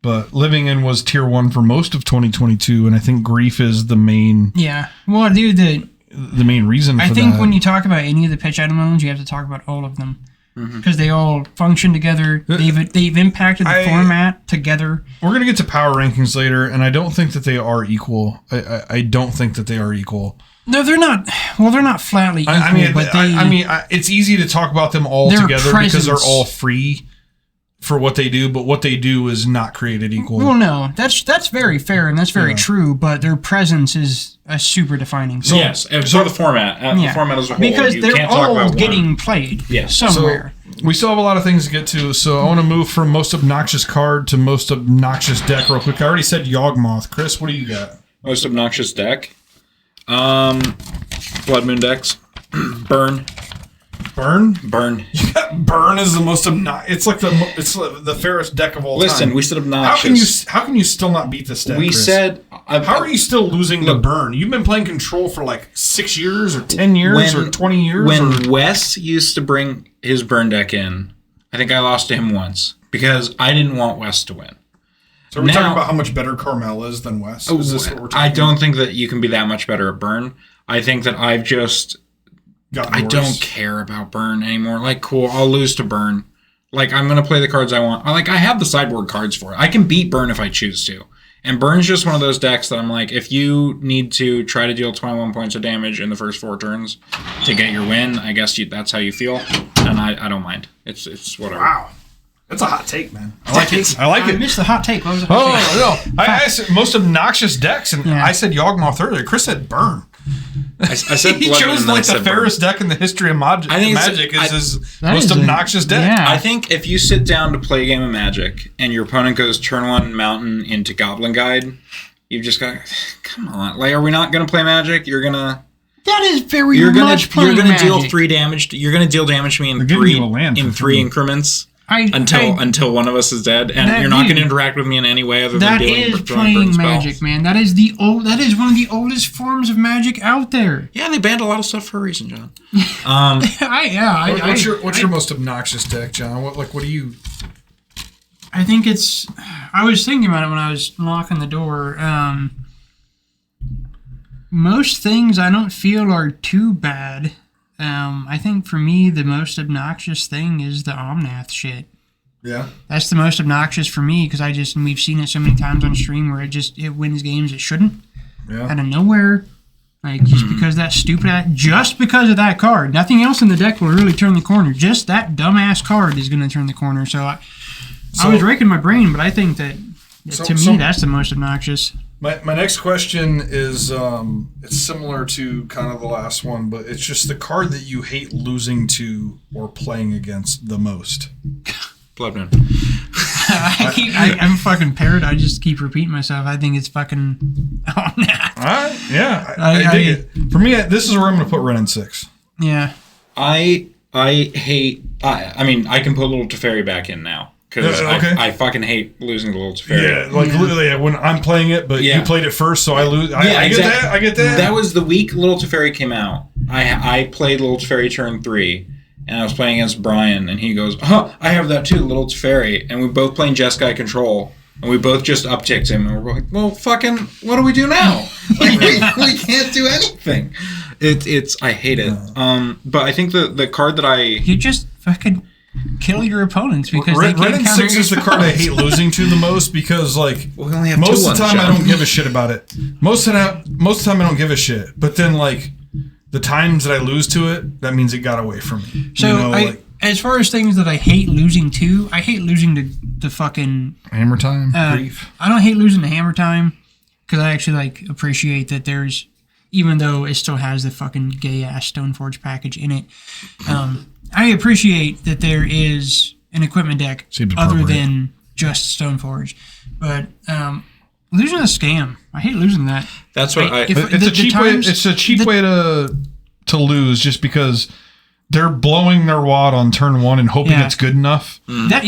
But Living In was tier 1 for most of 2022, and I think Grief is the main. Yeah. Well, dude, the main reason for that. I think when you talk about any of the pitch items, you have to talk about all of them. Because they all function together. They've impacted the format together. We're going to get to power rankings later, and I don't think that they are equal. I don't think that they are equal. No, they're not. Well, they're not flatly equal. It's easy to talk about them all together because they're all free for what they do, but what they do is not created equal. Well, no, that's very fair and that's very true, but their presence is a super defining. So, yes, and so the format as a whole, because they're all getting played somewhere. So we still have a lot of things to get to, so I want to move from most obnoxious card to most obnoxious deck real quick. I already said Yawgmoth. Chris, what do you got? Most obnoxious deck? Blood Moon decks. Burn. You got Burn is the most obnoxious. It's the fairest deck of all time. Listen, we said obnoxious. How can you still not beat this deck? Chris? Said. How are you still losing to Burn? You've been playing Control for like 6 years or 10 years or 20 years. When Wes used to bring his Burn deck in, I think I lost to him once because I didn't want Wes to win. So are we talking about how much better Carmel is than Wes? Is this what we're talking I don't think that you can be that much better at Burn. I think that I've just. I don't care about Burn anymore. Like, cool, I'll lose to Burn. Like, I'm going to play the cards I want. I have the sideboard cards for it. I can beat Burn if I choose to. And Burn's just one of those decks that I'm like, if you need to try to deal 21 points of damage in the first 4 turns to get your win, I guess that's how you feel. And I don't mind. It's whatever. Wow. That's a hot take, man. I like it. I missed the hot take. What was the hot take? No. I said most obnoxious decks, and I said Yawgmoth earlier. Chris said Burn. I said he chose like the fairest deck in the history of Magic. Is his most obnoxious deck. Yeah. I think if you sit down to play a game of Magic and your opponent goes turn 1 Mountain into Goblin Guide, you've just got, come on. Like, are we not going to play Magic? You're going to... That is very much playing You're going to deal Magic. 3 damage. You're going to deal damage to me in three increments. Until one of us is dead, and you're not going to interact with me in any way other than dealing. That is playing Magic, man. That is one of the oldest forms of Magic out there. Yeah, they banned a lot of stuff for a reason, John. What's your most obnoxious deck, John? What do you? I think it's. I was thinking about it when I was locking the door. Most things I don't feel are too bad. I think for me, the most obnoxious thing is the Omnath shit. Yeah. That's the most obnoxious for me because we've seen it so many times on stream where it wins games it shouldn't. Yeah. Out of nowhere. Like, just because just because of that card. Nothing else in the deck will really turn the corner. Just that dumbass card is going to turn the corner. So I was raking my brain, but I think that, to me, that's the most obnoxious. My next question is it's similar to kind of the last one, but it's just the card that you hate losing to or playing against the most. Bloodmoon. I'm fucking parrot. I just keep repeating myself. I think it's fucking. Oh, nah. All right. Yeah, I dig it. For me, this is where I'm going to put Wrenn and 6. Yeah. I hate. I mean, I can put Little Teferi back in now. Because I fucking hate losing the Little Teferi. Yeah, like literally when I'm playing it, but you played it first, so I lose. I get that. That was the week Little Teferi came out. I played Little Teferi turn 3, and I was playing against Brian, and he goes, I have that too, Little Teferi. And we both playing Jeskai Control, and we both just upticked him, and we're like, well, fucking, what do we do now? Like, we can't do anything. I hate it. But I think the card that You just fucking kill your opponents because they can't Wrenn and 6 is the card I hate losing to the most because, like, we only have most of the time I don't give a shit about it. Most of the time I don't give a shit. But then, like, the times that I lose to it, that means it got away from me. So, as far as things that I hate losing to, I hate losing to the fucking... Hammer Time, Grief. I don't hate losing to Hammer Time because I actually, like, appreciate that there's... Even though it still has the fucking gay-ass Stoneforge package in it, I appreciate that there is an equipment deck other than just Stoneforge. But losing a scam, I hate losing that. That's what It's a cheap way to lose just because they're blowing their wad on turn 1 and hoping it's good enough. That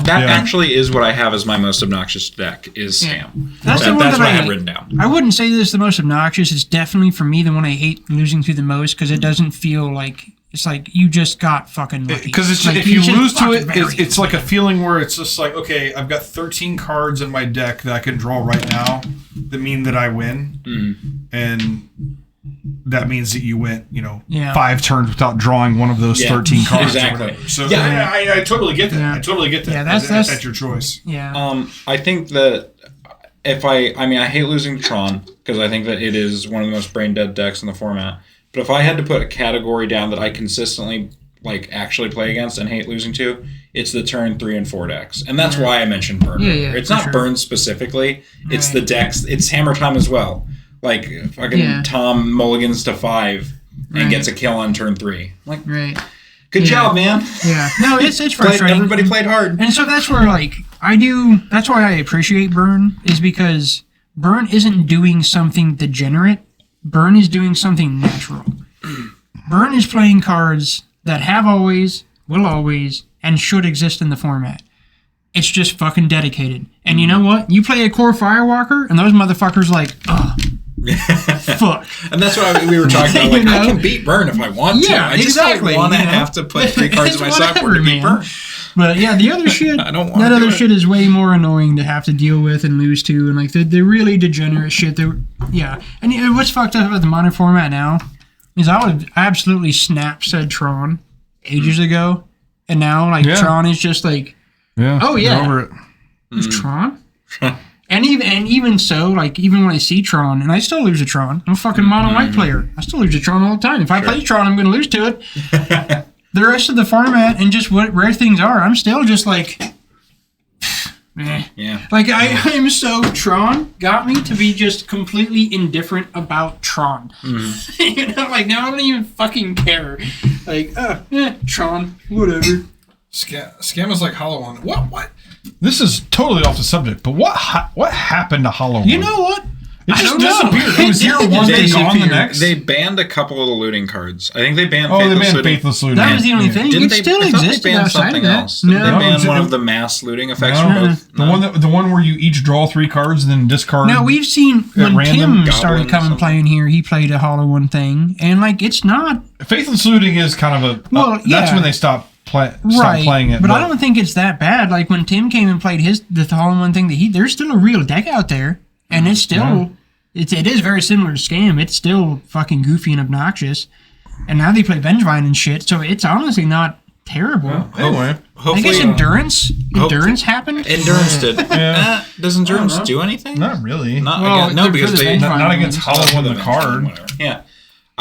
actually is what I have as my most obnoxious deck is Scam. That's the one that's that what I have written down. I wouldn't say this is the most obnoxious. It's definitely for me the one I hate losing to the most because it doesn't feel like it's like you just got fucking lucky. Because it's like, if you lose to it, it's like a feeling where it's just like, okay, I've got 13 cards in my deck that I can draw right now that mean that I win, and that means that you went, 5 turns without drawing one of those 13 cards. Exactly. So I totally get that. Yeah. I totally get that. Yeah, that's your choice. Yeah. I think that I hate losing to Tron because I think that it is one of the most brain dead decks in the format. But if I had to put a category down that I consistently actually play against and hate losing to, it's the turn 3 and 4 decks. And that's why I mentioned Burn. It's not Burn specifically. It's the decks. It's Hammer Time as well. Like fucking Tom mulligans to 5 and gets a kill on turn 3. Like, good job, man. Yeah. No, it's frustrating. Everybody played hard. And so that's where that's why I appreciate Burn is because Burn isn't doing something degenerate. Burn is doing something natural. Burn is playing cards that have always, will always, and should exist in the format. It's just fucking dedicated. And you know what? You play a core Firewalker, and those motherfuckers fuck. And that's what we were talking about. Like, I can beat Burn if I want to. I just don't want to have to put 3 cards in my sideboard to beat Burn. But yeah, the other shit, shit is way more annoying to have to deal with and lose to, and like the really degenerate shit. And what's fucked up about the modern format now is I would absolutely snap said Tron ages ago, and now Tron is just like, oh yeah, over it. There's Tron, and And even so, like, even when I see Tron, and I still lose a Tron. I'm a fucking mono white player. I still lose a Tron all the time. If I play Tron, I'm going to lose to it. The rest of the format and just what rare things are, I'm still just like, Yeah. Like, I am so, Tron got me to be just completely indifferent about Tron. You know, like, now I don't even fucking care. Like, Tron, whatever. Scam is like Hollow One. What? This is totally off the subject, but what happened to Hollow One? You know what? It just disappeared. It was here one day, gone the next. They banned a couple of the looting cards. I think they banned Faithless Looting. That was the only thing. Didn't it still existed outside of that. Else. Did they ban one of the mass looting effects from both? The one where you each draw 3 cards and then discard. Now, we've seen when Tim started coming playing here, he played a Hollow One thing, and, like, it's not... Faithless Looting is kind of a... That's when they stopped playing it. But I don't think it's that bad. Like, when Tim came and played the Hollow One thing, there's still a real deck out there, and it's still... Yeah. It is very similar to Scam. It's still fucking goofy and obnoxious. And now they play Vengevine and shit, so it's honestly not terrible. Well, anyway. I guess Endurance happened? Endurance did. Does Endurance do anything? Not really. Because they... Not against Hollow One the card. Yeah.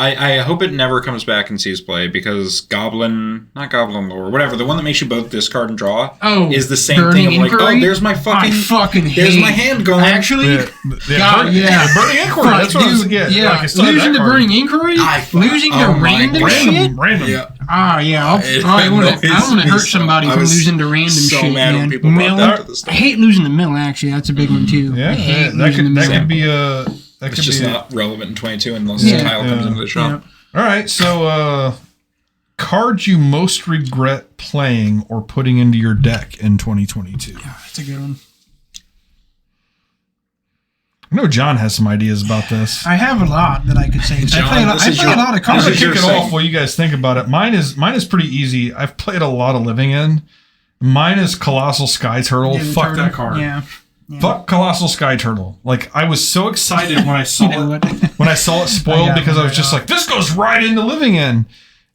I hope it never comes back and sees play because not Goblin Lore, whatever, the one that makes you both discard and draw is the same thing of like, Inquiry? There's my fucking there's my hand going. Actually, Burning Inquiry. That's what I was getting. Yeah, like, losing to Burning Inquiry, losing to random shit. Random. I want to hurt somebody for losing to random shit. So mad when people brought that to the stuff. I hate losing to Mill, actually. That's a big one, too. Yeah, that could be a... It's just not relevant in 22 unless the tile comes into the shop. All right, so cards you most regret playing or putting into your deck in 2022. Yeah, that's a good one. I know John has some ideas about this. I have a lot that I could say. John, I play a lot of cards. I'm going to kick it off while you guys think about it. Mine is pretty easy. I've played a lot of Living End. Mine is Colossal Sky Turtle. Fuck that card. Yeah. Fuck Colossal Sky Turtle. Like, I was so excited when I saw it spoiled because I was just like, this goes right into Living End.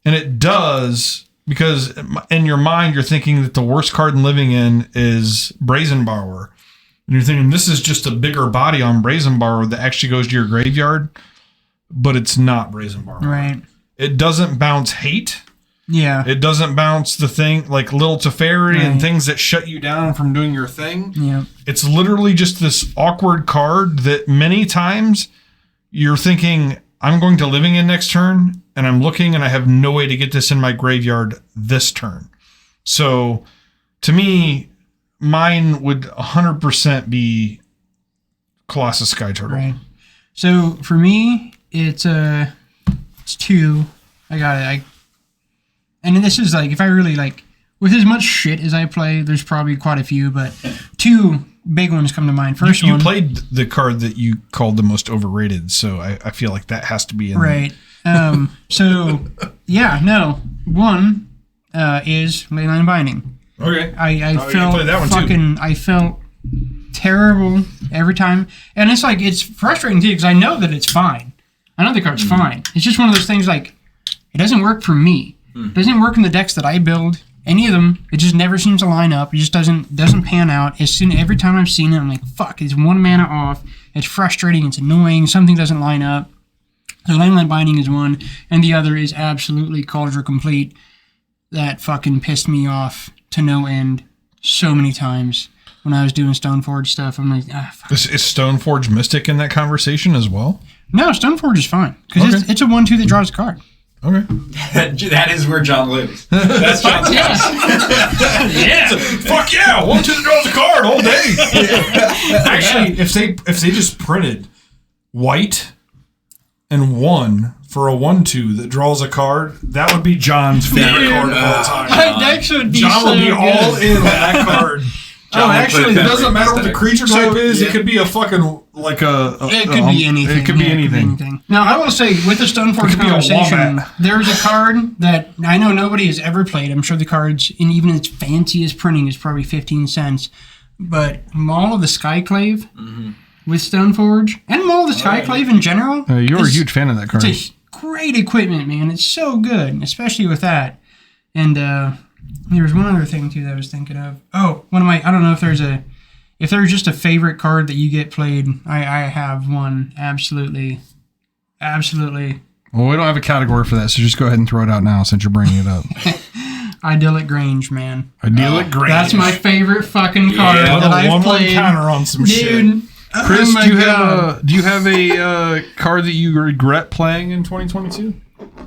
And it does, because in your mind, you're thinking that the worst card in Living End is Brazen Borrower. And you're thinking this is just a bigger body on Brazen Borrower that actually goes to your graveyard. But it's not Brazen Borrower. Right. It doesn't bounce hate. Yeah. It doesn't bounce the thing like Little Teferi and things that shut you down from doing your thing. Yeah. It's literally just this awkward card that many times you're thinking, I'm going to Living End next turn, and I'm looking and I have no way to get this in my graveyard this turn. So to me, mine would 100% be Colossus Sky Turtle. Right. So for me, it's 2. I got it. And this is like, if I really like, with as much shit as I play, there's probably quite a few, but 2 big ones come to mind. First one. You played the card that you called the most overrated, so I feel like that has to be in right. So, yeah, no. One is Leyline Binding. Okay. I felt terrible every time. And it's like, it's frustrating too, because I know that it's fine. I know the card's fine. It's just one of those things like, it doesn't work for me. It doesn't work in the decks that I build. Any of them, it just never seems to line up. It just doesn't pan out. Every time I've seen it, I'm like, fuck, it's 1 mana off. It's frustrating. It's annoying. Something doesn't line up. So Leyline Binding is one, and the other is absolutely Cauldron Complete. That fucking pissed me off to no end so many times when I was doing Stoneforge stuff. I'm like, fuck. Is Stoneforge Mystic in that conversation as well? No, Stoneforge is fine because it's a 1/2 that draws a card. Okay. That is where John lives. That's John's house. Yeah. Fuck yeah. 1/2 that draws a card all day. Actually, if they just printed white and 1 for a 1/2 that draws a card, that would be John's favorite card of all time. John would be all in on that card. Actually, it doesn't matter what the creature type is. Yeah. It could be a fucking like it could be anything. It could be anything. Now, I will say with the Stoneforge conversation, there's a card that I know nobody has ever played. I'm sure the cards, in even its fanciest printing, is probably 15 cents. But Maul of the Skyclave with Stoneforge, and Maul of the Skyclave in general. You're a huge fan of that card. It's a great equipment, man. It's so good, especially with that. And there was one other thing too that I was thinking of. Oh, I don't know if there's if there's just a favorite card that you get played, I have one. Absolutely. Well, we don't have a category for that, so just go ahead and throw it out now since you're bringing it up. Idyllic Grange, man. Idyllic Grange. That's my favorite fucking card that I've played. Counter on some Dude, shit. Chris, do you have a card that you regret playing in 2022?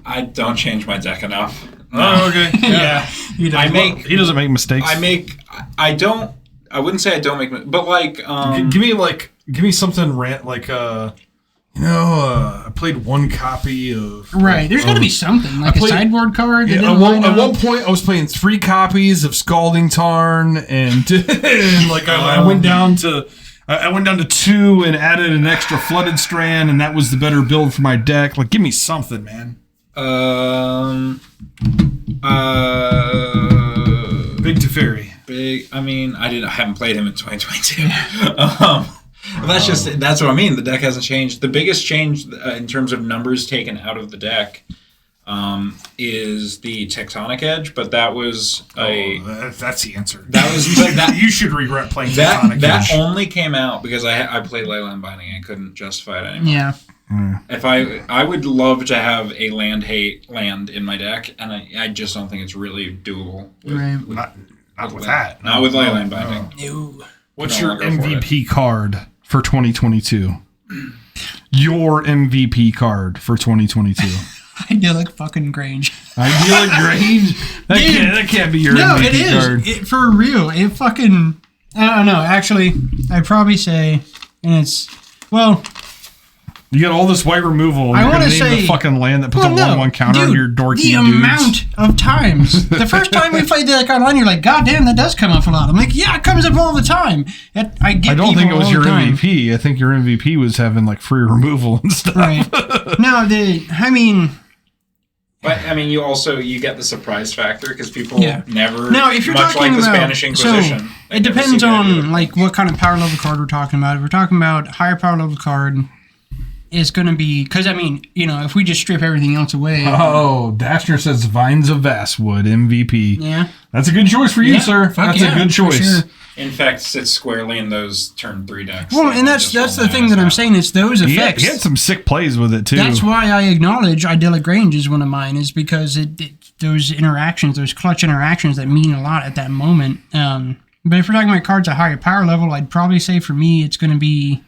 I don't change my deck enough. Oh, okay. Yeah. He doesn't make mistakes. I wouldn't say I don't make, but like, Give me something I played one copy of. Right, there's got to be something like a sideboard card. Yeah, at one point, I was playing 3 copies of Scalding Tarn, and I went down to. I went down to 2 and added an extra Flooded Strand, and that was the better build for my deck. Like, give me something, man. Big Teferi. I mean, I haven't played him in 2022. That's what I mean. The deck hasn't changed. The biggest change in terms of numbers taken out of the deck is the Tectonic Edge, but that was that's the answer. That was you should regret playing Tectonic Edge. That only came out because I played Leyline Binding and couldn't justify it anymore. Yeah. If I would love to have a land in my deck, and I just don't think it's really doable. Not with that. Not with Leyline Binding. No. What's your MVP card for 2022? Your MVP card for 2022. Idyllic fucking Grange. Idyllic Grange? That can't be your MVP card. It, for real. It fucking... I don't know. Actually, I'd probably say... And it's... Well... You got all this white removal. I want to say the fucking land that puts a 1/1 counter on your dorky dudes. The amount of times. The first time we played that card on, you're like, God damn, that does come up a lot. I'm like, yeah, it comes up all the time. I don't think it was your MVP. I think your MVP was having like free removal and stuff. Right. No, But I mean, you get the surprise factor because people never. Now, if you're much talking like the about Spanish Inquisition, so it depends on like what kind of power level card we're talking about. If we're talking about higher power level card, it's going to be because I mean, if we just strip everything else away. Oh, Dashner says Vines of Vastwood MVP. Yeah, that's a good choice for you, sir. That's a good choice. Sure. In fact, sits squarely in those turn 3 decks. Well, and that's the thing that I'm saying. It's those effects. He had some sick plays with it too. That's why I acknowledge Idyllic Grange is one of mine, is because those interactions, those clutch interactions that mean a lot at that moment. But if we're talking about cards at higher power level, I'd probably say for me it's going to be.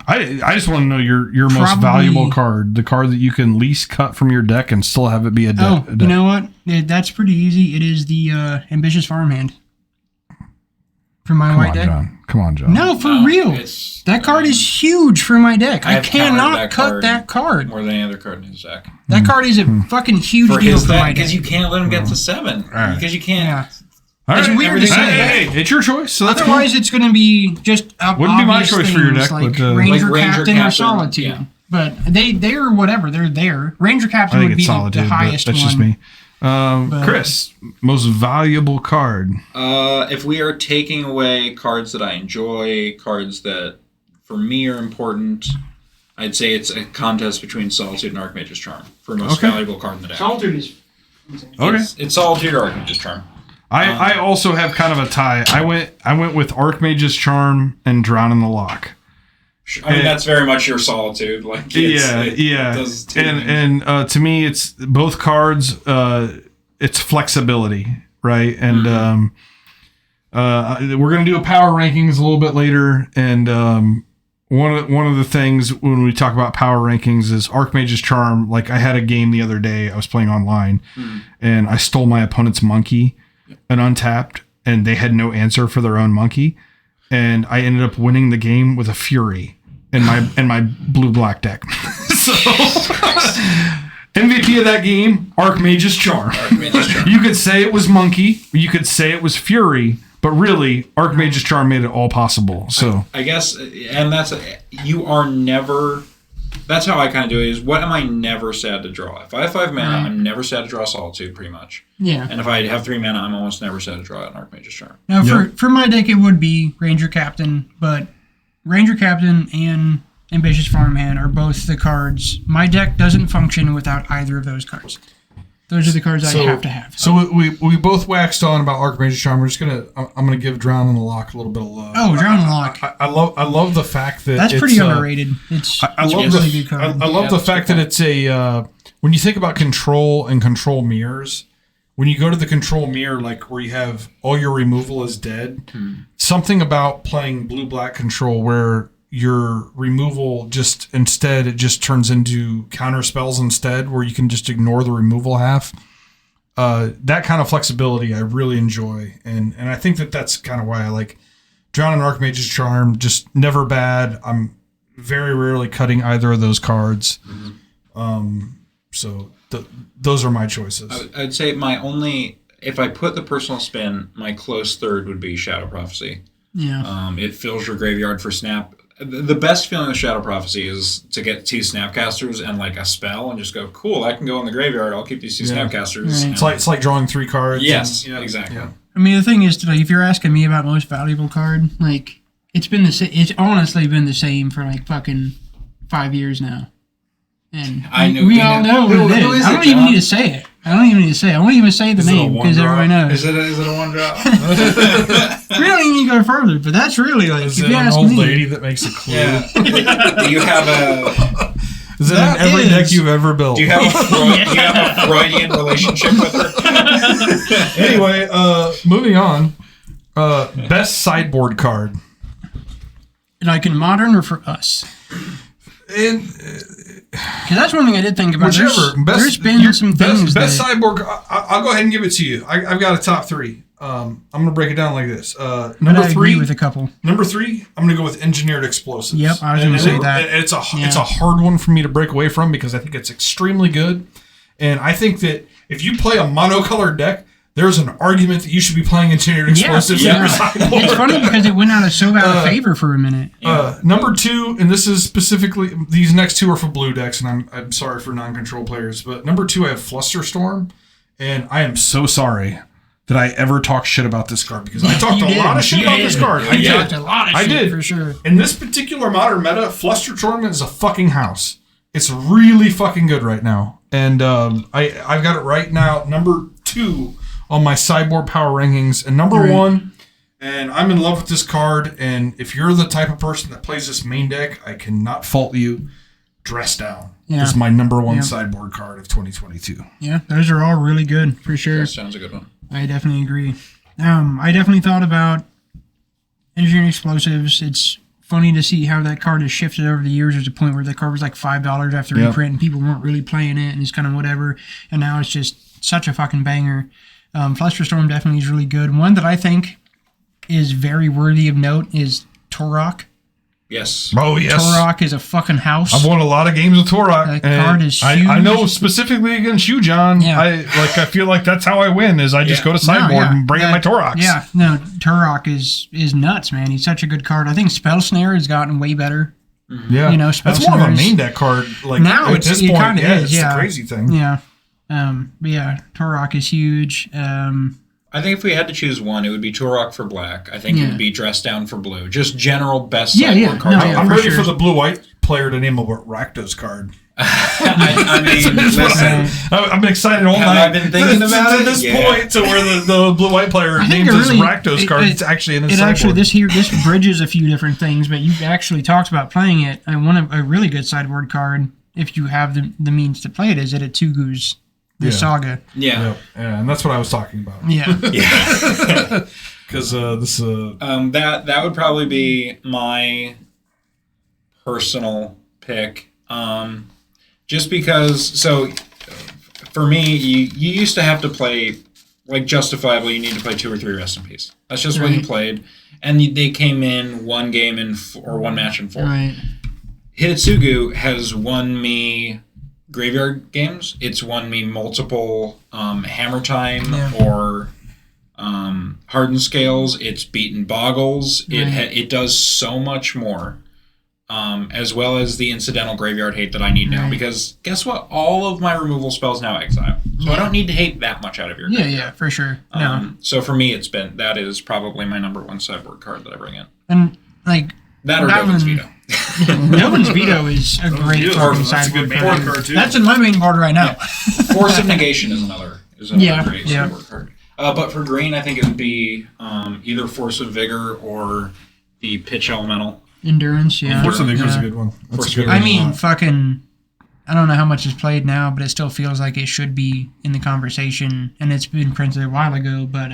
I just want to know your most valuable card, the card that you can least cut from your deck and still have it be a deck. You know what? That's pretty easy. It is the Ambitious Farmhand for my white deck. Come on, John. No, for real. That card is huge for my deck. I cannot cut that card more than any other card in his deck. That card is a fucking huge deal for my deck. Because you can't let him get to 7. Because you can't. Yeah. It's weird to say. Hey, it's your choice. So otherwise, it's going to be just wouldn't be my choice for your deck, like but Ranger Captain or Solitude. Yeah. But they're whatever. They're there. Ranger Captain would be the highest one. That's just me. Chris, most valuable card. If we are taking away cards that I enjoy, cards that for me are important, I'd say it's a contest between Solitude and Archmage's Charm for most valuable card in the deck. Solitude is it's Solitude or Archmage's Charm. I also have kind of a tie. I went with Archmage's Charm and Drown in the Lock. I mean, that's very much your Solitude. Like, and to me, it's both cards. It's flexibility, right? And we're gonna do a power rankings a little bit later. And one of the things when we talk about power rankings is Archmage's Charm. Like, I had a game the other day. I was playing online, and I stole my opponent's monkey and untapped, and they had no answer for their own monkey, and I ended up winning the game with a Fury in my blue-black deck. So MVP of that game, Archmage's Charm. You could say it was monkey, you could say it was Fury, but really Archmage's Charm made it all possible. So I guess, and that's how I kind of do it, is what am I never sad to draw? If I have 5 mana, I'm never sad to draw Solitude, pretty much. Yeah. And if I have 3 mana, I'm almost never sad to draw an Archmage's Charm. Now, for my deck, it would be Ranger Captain, but Ranger Captain and Ambitious Farmhand are both the cards. My deck doesn't function without either of those cards. Those are the cards I have to have. So we both waxed on about Archmage's Charm. I'm gonna give Drown in the Lock a little bit of love. Oh, Drown in the Lock. I love the fact that that's pretty underrated. It's I love really good card. I love the fact that it's a when you think about control and control mirrors. When you go to the control mirror, like where you have all your removal is dead, something about playing blue-black control where your removal it just turns into counter spells instead, where you can just ignore the removal half. That kind of flexibility I really enjoy, and I think that's kind of why I like Drown in Archmage's Charm. Just never bad. I'm very rarely cutting either of those cards. So those are my choices. I'd say if I put the personal spin, my close third would be Shadow Prophecy. Yeah. It fills your graveyard for snap. The best feeling of Shadow Prophecy is to get 2 Snapcasters and like a spell and just go, cool, I can go in the graveyard. I'll keep these 2 Snapcasters. Right. It's like drawing 3 cards. Yes, exactly. Yeah. I mean, the thing is, like, if you're asking me about most valuable card, like, it's honestly been the same for like fucking 5 years now. And we all know what it is. I don't even need to say it. I won't even say the name because everyone knows. Is it a one drop? We don't even need to go further, but that's really like Is if it you an ask old me. lady that makes a clue? Yeah. Do you have a? Is it in every deck you've ever built? Do you have a Freudian relationship with her? Anyway, moving on. Best sideboard card. Like in Modern or for us? And because that's one thing I did think about. whichever. There's been some things best that, sideboard. I'll go ahead and give it to you. I've got a top 3. I'm going to break it down like this. but Number I 3 agree with a couple. Number 3, I'm going to go with Engineered Explosives. Yep, I was going to say that. It's a hard one for me to break away from because I think it's extremely good, and I think that if you play a monocolored deck, there's an argument that you should be playing Engineered Explosives in your sideboard. It's funny because it went out of so out of favor for a minute. Number 2, and this is specifically, these next 2 are for blue decks, and I'm sorry for non-control players, but number 2 I have Flusterstorm, and I am so sorry that I ever talk shit about this card because I talked a lot of shit about this card. I talked a lot of shit for sure. In this particular Modern meta, Flusterstorm is a fucking house. It's really fucking good right now, and I've got it right now number 2 on my sideboard power rankings, and number 1, and I'm in love with this card, and if you're the type of person that plays this main deck, I cannot fault you. Dress Down is my number 1 sideboard card of 2022. Yeah, those are all really good, for sure. That sounds a good one. I definitely agree. I definitely thought about Engineering Explosives. It's funny to see how that card has shifted over the years. There's a point where the card was like $5 after reprint, and people weren't really playing it, and it's kind of whatever, and now it's just such a fucking banger. Flusterstorm definitely is really good. One that I think is very worthy of note is Torok. Yes. Oh, yes. Torok is a fucking house. I've won a lot of games with Torok. That card is huge. I know specifically against you, John. Yeah. I feel like that's how I win, is I just go to sideboard and bring in my Toroks. Yeah, no, Turok is nuts, man. He's such a good card. I think Spell Snare has gotten way better. Yeah. You know, Spell that's more of a Snares. main deck card. Like, Now at this it point, kind of is, it's the crazy thing. Yeah. But yeah, Turok is huge. I think if we had to choose one, it would be Turok for black. I think it would be Dress Down for blue. Just general best sideboard cards. No, I'm for ready sure. for the blue-white player to name a Rakdos card. I mean, listen. I'm excited all night. I've been thinking about to this point to where the blue-white player names his Rakdos card. It's actually in his sideboard. This bridges a few different things, but you actually talked about playing it. And a really good sideboard card, if you have the means to play it, is Tugu's the Saga. Yeah, and that's what I was talking about. Yeah. Because this that would probably be my personal pick. Just because, so for me, you used to have to play, like, justifiably, you need to play 2 or 3 Rest in Peace. That's just what you played. And they came in one game or one match in 4. Right. Hitotsugu has won me graveyard games. It's won me multiple Hammer Time or Hardened Scales. It's beaten Boggles. It does so much more. As well as the incidental graveyard hate that I need now. Because guess what? All of my removal spells now exile. So I don't need to hate that much out of your graveyard. Yeah, for sure. No. So for me, that is probably my number 1 sideboard card that I bring in. And like that or Dovin's Veto. Dovin's Veto is a great card in That's a good sideboard main card too. That's in my main board right now. Force of Negation is another Yeah, great yeah. sideboard card. But for green, I think it would be either Force of Vigor or the Pitch Elemental. Endurance, yeah. Force of Vigor is a Yeah. good one. That's Force a good of one. I mean, fucking, I don't know how much is played now, but it still feels like it should be in the conversation, and it's been printed a while ago. But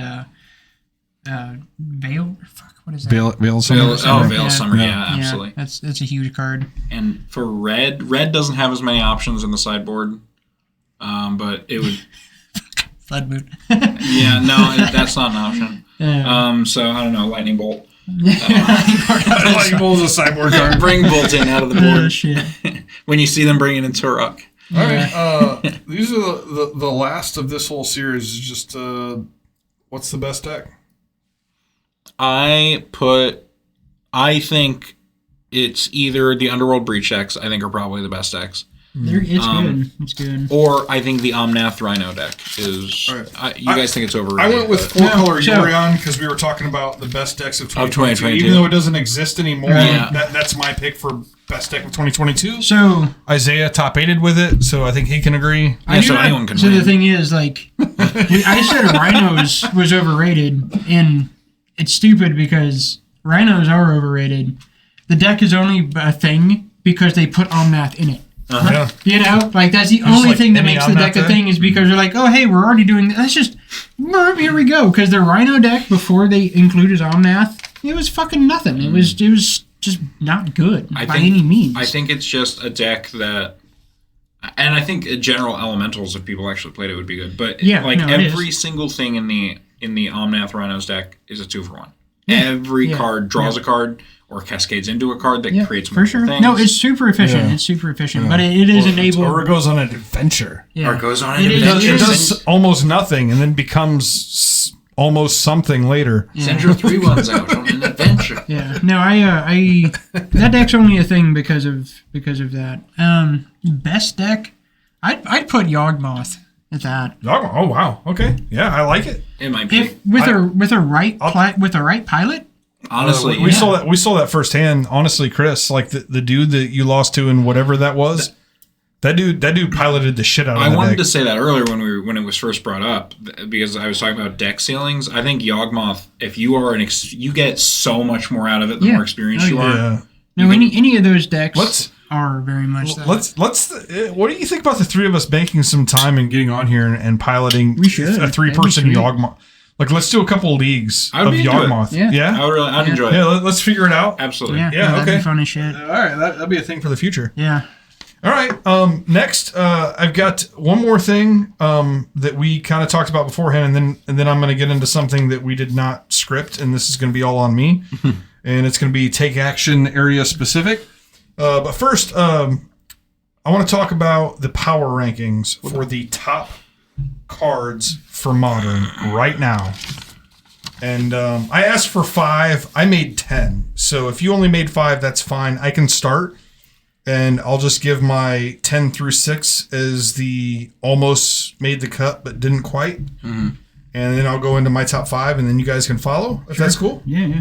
Veil, fuck, what is that? Veil Summer. Veil Yeah. Summer, yeah, absolutely. That's a huge card. And for red doesn't have as many options in the sideboard, but it would. Flood Moon. Yeah, no, that's not an option. Yeah. So I don't know, Lightning Bolt. Lightning Bolt is a sideboard card. Bring Boltyn out of the Oh board shit. when you see them bringing in Turok. All right. These are the last of this whole series. Is just what's the best deck? I think it's either the Underworld Breach decks, I think are probably the best decks. It's good. It's good. Or I think the Omnath Rhino deck is. Right. You guys think it's overrated? I went with but- four-color so- Yorion because we were talking about the best decks of 2022. 2022. Even though it doesn't exist anymore, Yeah. that's my pick for best deck of 2022. So Isaiah top aided with it, so I think he can agree. Yeah, so anyone can So win. the thing is, like, I said Rhinos was overrated, and it's stupid because Rhinos are overrated. The deck is only a thing because they put Omnath in it. Yeah. You know, like that's the only like thing that any makes the Omnath deck a deck? thing is because they're like, oh hey, we're already doing that. That's just here we go. Because the Rhino deck before they included Omnath, it was fucking nothing. It was just not good by any means. I think it's just a deck that, and I think general elementals, if people actually played it, would be good. But Yeah, like no, it every single thing in the Omnath Rhinos deck is a 2-for-1. Every Yeah. card draws a card or cascades into a card that yeah, creates for multiple sure. things. No, it's super efficient. Yeah. It's super efficient, but it is enabled. Or it goes on an adventure. Yeah. Or it goes on It an is- adventure. It is- does almost nothing and then becomes almost something later. Send your 3-1s out on an adventure. Yeah. No, I that deck's only a thing because of that. Best deck, I'd put Yawgmoth at that. Oh wow. Okay. Yeah, I like it. It might be. If with a right pilot. Honestly, we saw that firsthand. Honestly, Chris, like the dude that you lost to and whatever that was, that dude piloted the shit out of I that wanted deck. to say that earlier when it was first brought up because I was talking about deck ceilings. I think Yawgmoth, if you are you get so much more out of it the Yeah. more experienced Oh, you are. Yeah. No, any of those decks Let's- are very much that. Let's. What do you think about the three of us making some time and getting on here and piloting We should. a 3-person That'd be sweet. Yawgmoth? Like, let's do a couple leagues I would of be into it. Yawgmoth. Yeah. Yeah. I'd enjoy it. Yeah, let's figure it out. Absolutely. Yeah, Yeah, that'd okay. be fun as shit. All right, that'll be a thing for the future. Yeah. All right. Next, I've got one more thing that we kind of talked about beforehand, and then I'm going to get into something that we did not script, and this is going to be all on me, and it's going to be take action area specific. But first, I want to talk about the power rankings for the top cards for Modern right now. And I asked for 5. I made 10. So if you only made 5, that's fine. I can start. And I'll just give my 10 through 6 as the almost made the cut but didn't quite. Mm-hmm. And then I'll go into my top 5, and then you guys can follow, if that's cool. Yeah.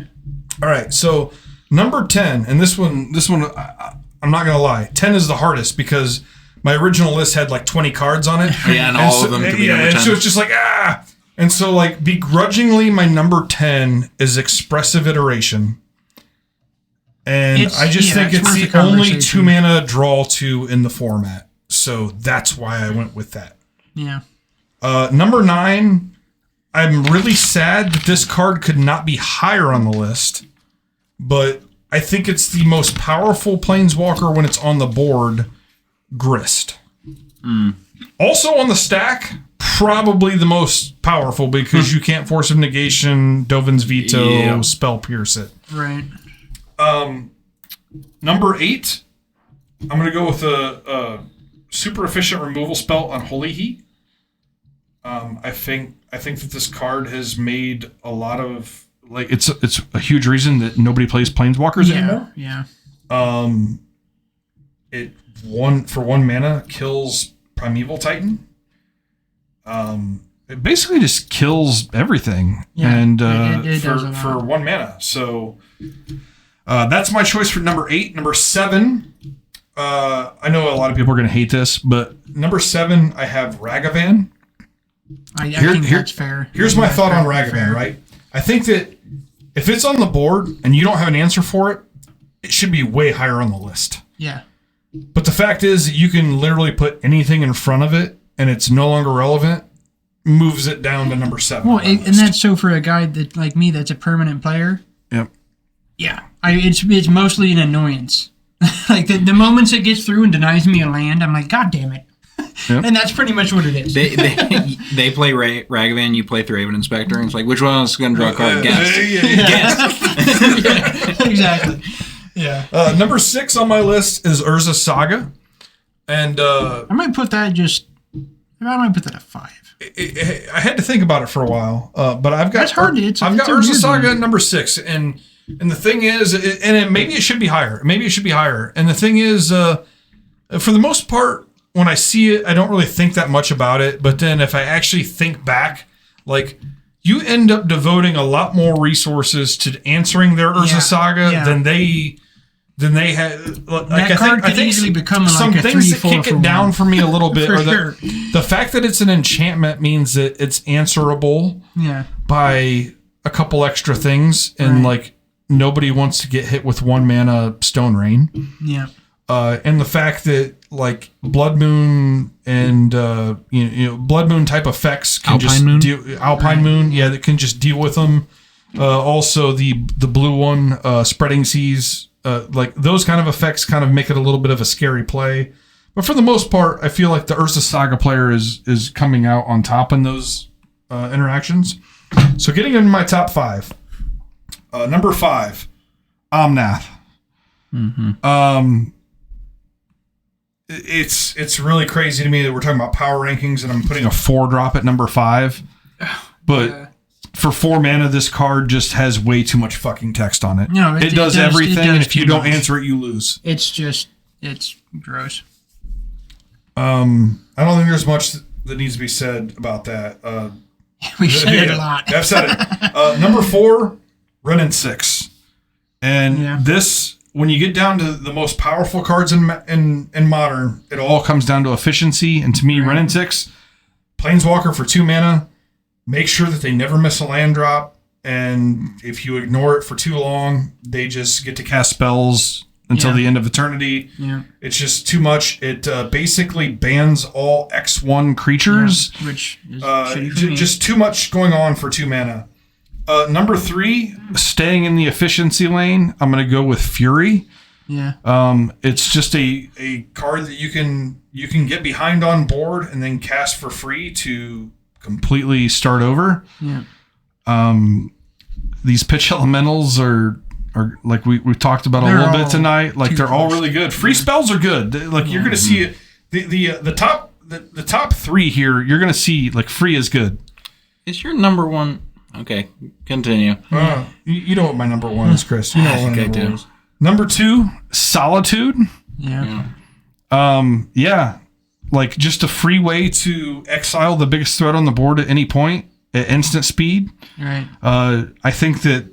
All right. So number 10, and this one, I'm not going to lie. 10 is the hardest because my original list had like 20 cards on it. Yeah, and all of them could be number and 10. so it's just like, And so, like, begrudgingly, my number 10 is Expressive Iteration. And It's- I just think it's it's worth the the only conversation. 2-mana draw 2 in the format. So that's why I went with that. Yeah. Number 9, I'm really sad that this card could not be higher on the list. But I think it's the most powerful Planeswalker when it's on the board, Grist. Also on the stack, probably the most powerful because you can't Force of Negation, Dovin's Veto, Yeah. Spell Pierce it. Right. Number 8, I'm going to go with a super efficient removal spell on Holy Heat. I think that this card has made a lot of it's a huge reason that nobody plays Planeswalkers anymore. Yeah. It for 1 mana kills Primeval Titan. It basically just kills everything, Yeah, and it does a lot. for 1 mana. So That's my choice for number 8. Number 7, I know a lot of people are going to hate this, but number 7, I have Ragavan. I think that's fair. Here's my thought on Ragavan, right? I think that if it's on the board and you don't have an answer for it, it should be way higher on the list. Yeah. But the fact is that you can literally put anything in front of it and it's no longer relevant, moves it down to number 7. Well, and that's so for a guy that like me that's a permanent player. Yep. Yeah. It's mostly an annoyance. Like the moments it gets through and denies me a land, I'm like, God damn it. Yep. And that's pretty much what it is. They play Ragavan, you play Thraben Inspector, and it's like, which one is going to draw a card? Guess. Yeah, exactly. Yeah. Number 6 on my list is Urza Saga. And I might put that at 5. I had to think about it for a while, but I've got Urza Saga at number 6, and the thing is, maybe it should be higher. And the thing is, for the most part, when I see it, I don't really think that much about it. But then if I actually think back, like, you end up devoting a lot more resources to answering their Urza Saga than they had. Like, I think easily become some like a things that 3-4 kick it down for me a little bit. For are the fact that it's an enchantment means that it's answerable by a couple extra things, and like nobody wants to get hit with 1 mana Stone Rain. Yeah. And the fact that like Blood Moon and Blood Moon type effects can Alpine Moon, that can just deal with them. Also the blue one, Spreading Seas, like those kind of effects kind of make it a little bit of a scary play. But for the most part, I feel like the Urza Saga player is coming out on top in those interactions. So getting into my top 5, number 5, Omnath. Mm-hmm. It's really crazy to me that we're talking about power rankings and I'm putting a 4-drop at number 5. But for 4 mana, this card just has way too much fucking text on it. No, it does everything, and if you don't answer it, you lose. It's gross. I don't think there's much that needs to be said about that. We've said it a lot. I've said it. Number 4, Wrenn 6. And this, when you get down to the most powerful cards in Modern, it all comes down to efficiency. And to me, Wrenn 6, Planeswalker for 2 mana, make sure that they never miss a land drop. And if you ignore it for too long, they just get to cast spells until the end of eternity. Yeah. It's just too much. It basically bans all X1 creatures. Yeah, which is just too much going on for 2 mana. Number 3, staying in the efficiency lane, I'm going to go with Fury. Yeah. It's just a card that you can get behind on board and then cast for free to completely start over. Yeah. These pitch elementals are like we've talked about a little bit tonight. Like they're all really good. Free spells are good. Like you're going to see the top 3 here. You're going to see like free is good. Is your number 1? Okay, continue. You know what my number 1 is, Chris. You know what my number 1 is. Number 2, Solitude. Yeah. Like just a free way to exile the biggest threat on the board at any point at instant speed. Right. I think that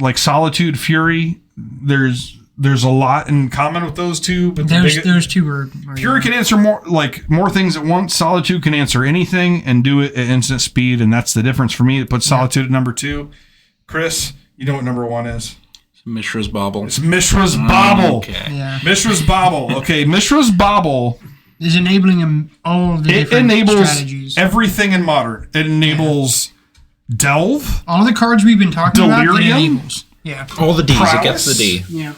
like Solitude, Fury, there's a lot in common with those two, but those two are Fury can answer more things at once. Solitude can answer anything and do it at instant speed, and that's the difference for me. It puts Solitude at number 2. Chris, you know what number 1 is? Mishra's Bauble. It's Mishra's Bauble. Okay. Yeah. Mishra's Bauble. Okay, Mishra's Bauble is enabling all the different strategies. Everything in Modern. It enables Delve. All the cards we've been talking about, it Delirium. enables. Yeah. All the Ds. Prowess. It gets the D. Yeah.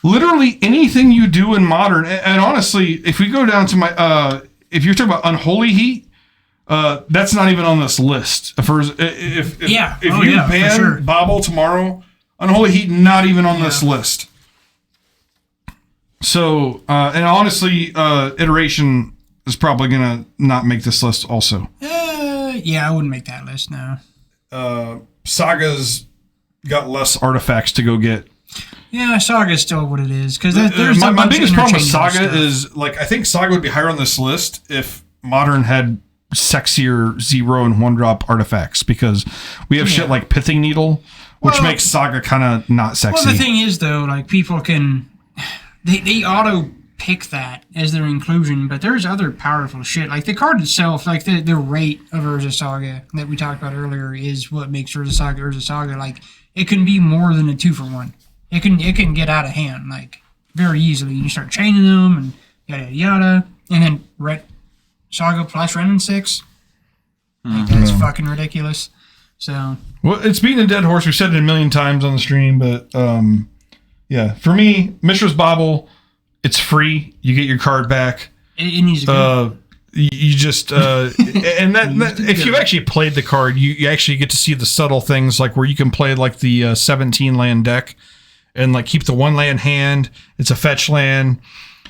Literally anything you do in Modern, and honestly, if we go down to my, if you're talking about Unholy Heat, that's not even on this list. If you ban Bauble tomorrow, Unholy Heat not even on this list. So, and honestly, Iteration is probably gonna not make this list also. I wouldn't make that list now. Saga's got less artifacts to go get. Yeah, Saga's still what it is. Because there's my biggest problem with Saga stuff. is, like, I think Saga would be higher on this list if Modern had sexier 0 and 1-drop artifacts, because we have shit like Pithing Needle, which makes Saga kind of not sexy. Well, the thing is, though, like, people can... They auto pick that as their inclusion, but there's other powerful shit. Like, the card itself, like, the rate of Urza Saga that we talked about earlier is what makes Urza Saga. Like, it can be more than a 2-for-1. It can get out of hand, like, very easily. You start chaining them, and yada, yada. And then Red Saga plus Renin 6. Like, that's fucking ridiculous. So... Well, it's beating a dead horse. We've said it a million times on the stream, but, yeah. For me, Mishra's Bauble, it's free. You get your card back. It needs to go. You just and that if you've actually played the card, you actually get to see the subtle things, like where you can play like the 17 land deck and like keep the 1 land hand. It's a fetch land.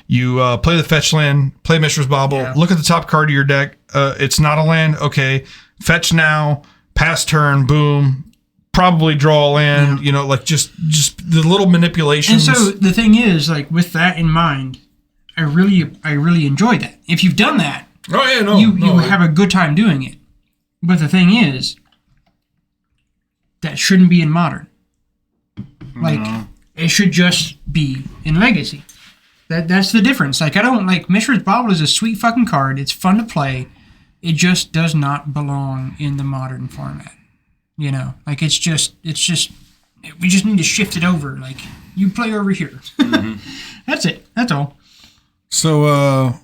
You play the fetch land, play Mishra's Bauble, look at the top card of your deck. It's not a land. Okay, fetch now, pass turn, boom. Probably draw a land. You know, like just the little manipulations. And so the thing is, like, with that in mind, I really enjoy that. If you've done that, you have a good time doing it. But the thing is, that shouldn't be in Modern. Like, it should just be in Legacy. That's the difference. Like, I don't like Mishra's Bauble is a sweet fucking card. It's fun to play. It just does not belong in the Modern format. You know, like we just need to shift it over. Like, you play over here. That's it. That's all. So,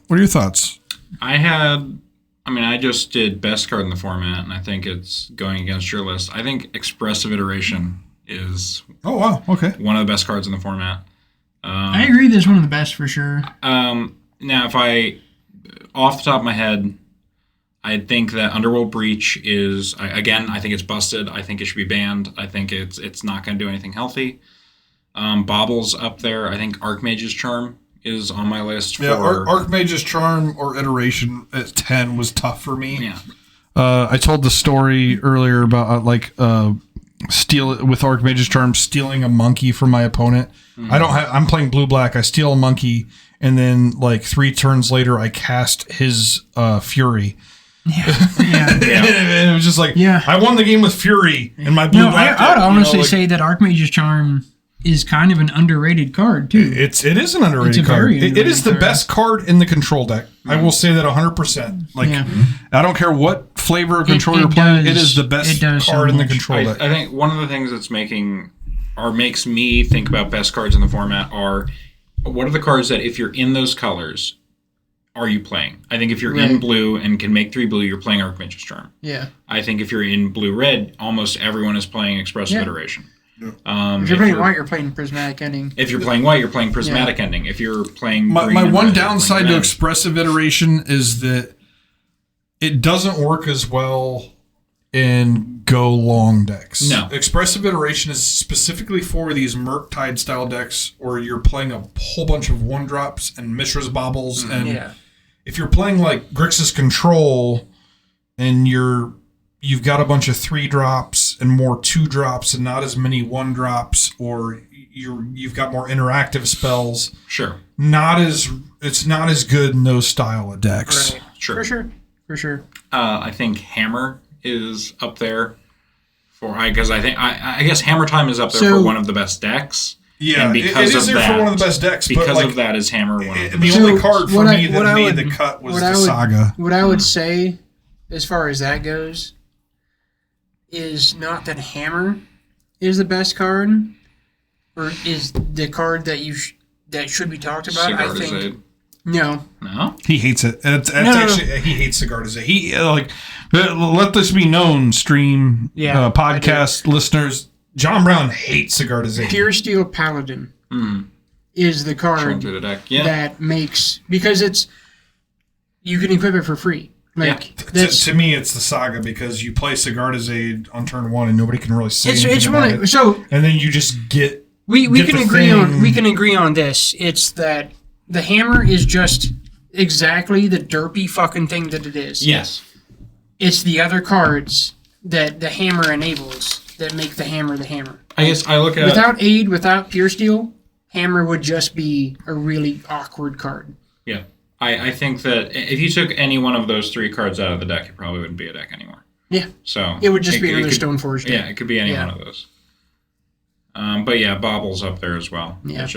what are your thoughts? I just did best card in the format, and I think it's going against your list. I think Expressive Iteration is one of the best cards in the format. I agree that's one of the best for sure. Now, if I, off the top of my head, I think that Underworld Breach is, again, I think it's busted. I think it should be banned. I think it's not going to do anything healthy. Bauble's up there. I think Archmage's Charm is on my list. Archmage's Charm or Iteration at 10 was tough for me. Yeah. I told the story earlier about with Archmage's Charm stealing a monkey from my opponent. I'm playing blue-black. I steal a monkey, and then like 3 turns later, I cast his Fury. And it was just like, I won the game with Fury in my blue-black. I would honestly say that Archmage's Charm is kind of an underrated card too. It is an underrated card. It is the best card in the control deck. I will say that 100%. Like, I don't care what flavor of control you're playing. It is the best card in the control deck. I think one of the things that's makes me think about best cards in the format are, what are the cards that if you're in those colors, are you playing? I think if you're in blue and can make 3 blue, you're playing Archmage's Charm. Yeah. I think if you're in blue-red, almost everyone is playing Expressive Iteration. If you're playing white, you're playing Prismatic Ending. If you're playing white, you're playing Prismatic Ending. If you're playing my one downside to Expressive Iteration is that it doesn't work as well in go long decks. No. Expressive Iteration is specifically for these Murktide style decks where you're playing a whole bunch of 1-drops and Mishra's Baubles. And if you're playing like Grixis Control and you've got a bunch of 3-drops and more 2-drops and not as many 1-drops, or you've got more interactive spells. Sure. It's not as good in those style of decks. Right. Sure. For sure. I think Hammer is up there because I guess Hammer Time is up there for one of the best decks. Yeah, it is there for one of the best decks. Because of that is Hammer one of the best. The only card for me that made the cut was the Saga. What I would say, as far as that goes, is not that Hammer is the best card, or is the card that that should be talked about. I think no. He hates it. He hates Sigardizade. He let this be known, stream podcast listeners. John Brown hates Sigardizade. Pure Steel Paladin is the card that makes, because you can equip it for free. To me, it's the Saga, because you play Sigardizade on turn 1 and nobody can really say anything about it. So, and then you just get we can agree on this. It's that the Hammer is just exactly the derpy fucking thing that it is. Yes. It's the other cards that the Hammer enables that make the Hammer the Hammer. I guess I look at without aid, without Pure Steel, Hammer would just be a really awkward card. Yeah. I think that if you took any one of those 3 cards out of the deck, it probably wouldn't be a deck anymore. Yeah. So it would just be another Stoneforge deck. Yeah, it could be any one of those. But yeah, Bobble's up there as well. Yeah.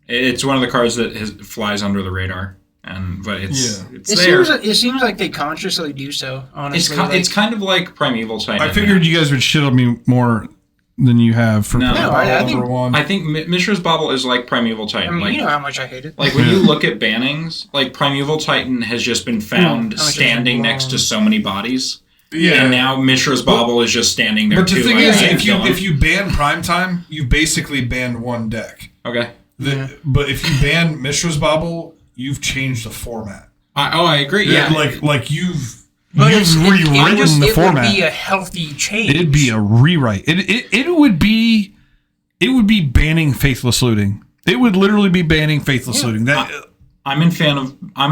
It's one of the cards that flies under the radar. But it's there. It seems like they consciously do so, honestly. It's kind of like Primeval Titan. I figured you guys would shit on me more than you have for I think Mishra's Bobble is like Primeval Titan. I mean, you know how much I hate it. Like, when you look at bannings, like, Primeval Titan has just been found standing next to so many bodies. Yeah. And now Mishra's Bobble is just standing there, too. But the thing is, if you ban Primetime, you basically banned one deck. Okay. But if you ban Mishra's Bobble, you've changed the format. I agree. Yeah. Like you've rewritten the format. It would be a healthy change. It'd be a rewrite. It would be banning Faithless Looting. It would literally be banning Faithless Looting. I'm a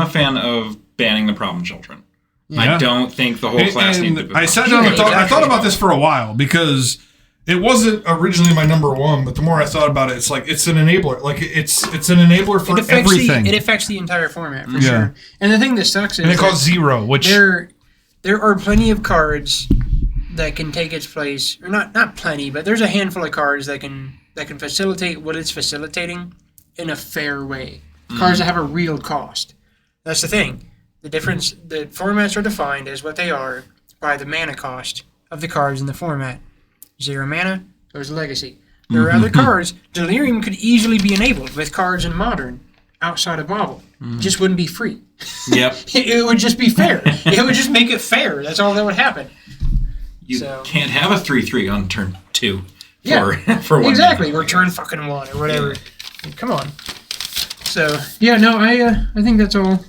fan of banning the Problem Children. Yeah. I don't think the whole class needs to be. I sat down and I thought about this for a while because it wasn't originally my number one, but the more I thought about it, it's like it's an enabler. Like it's an enabler for everything. It affects the entire format for sure. And the thing that sucks is it costs 0, which there are plenty of cards that can take its place, or not plenty, but there's a handful of cards that can facilitate what it's facilitating in a fair way. Cards that have a real cost. That's the thing. The difference, the formats are defined as what they are by the mana cost of the cards in the format. 0 mana goes Legacy. There are other cards. Delirium could easily be enabled with cards in Modern outside of Bobble. It just wouldn't be free. Yep. It would just be fair. It would just make it fair. That's all that would happen. You can't have a 3/3 on turn 2 for one. Exactly, or turn fucking 1 or whatever. Yeah. Come on. So I think that's all.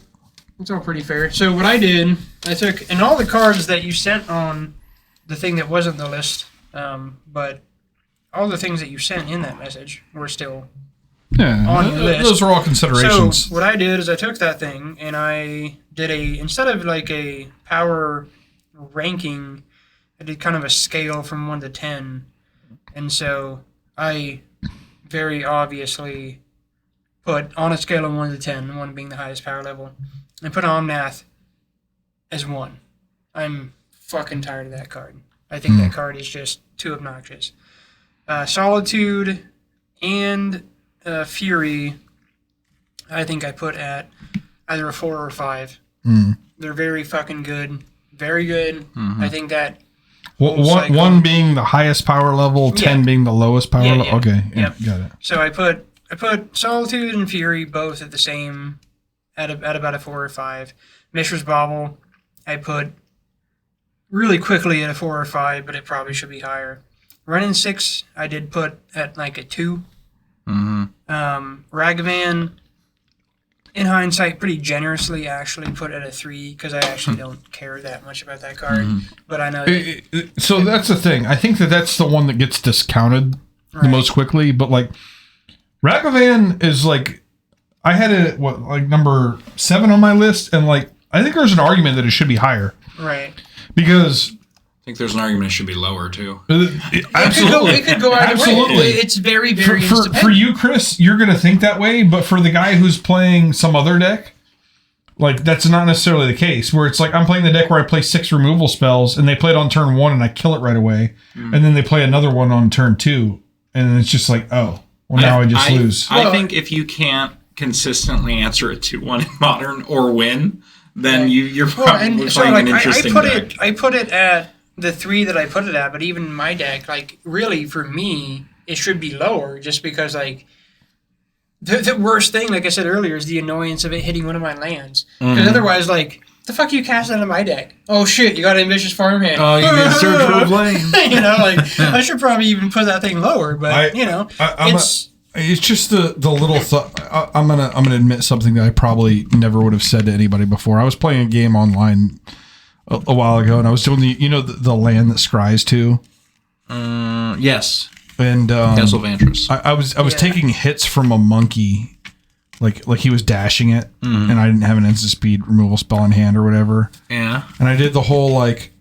It's all pretty fair. So what I did, I took, and all the cards that you sent on the thing that wasn't the list, but all the things that you sent in that message were still on your list. Those are all considerations. So what I did is I took that thing and I did instead of like a power ranking, I did kind of a scale from 1 to 10. And so I very obviously put on a scale of 1 to 10, 1 being the highest power level, and put Omnath as 1. I'm fucking tired of that card. I think that card is just too obnoxious. Solitude and Fury, I think I put at either a 4 or a 5. They're very fucking good. Very good. I think that... One being the highest power level, 10 being the lowest power level? Okay, got it. So I put Solitude and Fury both at the same... At about a 4 or 5. Mishra's Bobble, I put really quickly at a 4 or 5, but it probably should be higher. Running 6, I did put at like a 2. Ragavan, in hindsight, pretty generously actually put at a 3 because I actually don't care that much about that card. But I know. So that's the thing. I think that's the one that gets discounted the most quickly. But like, Ragavan is like. I had it number 7 on my list, and like I think there's an argument that it should be higher. Right. Because I think there's an argument it should be lower too. Absolutely. It could go either way. It's very, very for you, Chris, you're gonna think that way, but for the guy who's playing some other deck, like that's not necessarily the case. Where it's like I'm playing the deck where I play 6 removal spells, and they play it on turn 1, and I kill it right away, and then they play another one on turn 2, and it's just like, oh, well now I just lose. I think if you can't consistently answer a 2-1 in Modern or win, then you're probably playing an interesting deck. I put it at the 3 that I put it at, but even my deck, like really for me, it should be lower just because like the worst thing, like I said earlier, is the annoyance of it hitting one of my lands. Because otherwise, like, the fuck you cast out of my deck? Oh shit, you got Ambitious Farmhand. Oh, you did Search for a Flame. You know, like I should probably even put that thing lower, but it's just the little thought. I'm gonna admit something that I probably never would have said to anybody before. I was playing a game online a while ago, and I was doing the land that scries to. Yes. And Castle Vantress. I was taking hits from a monkey, like he was dashing it, and I didn't have an instant speed removal spell in hand or whatever. Yeah. And I did the whole like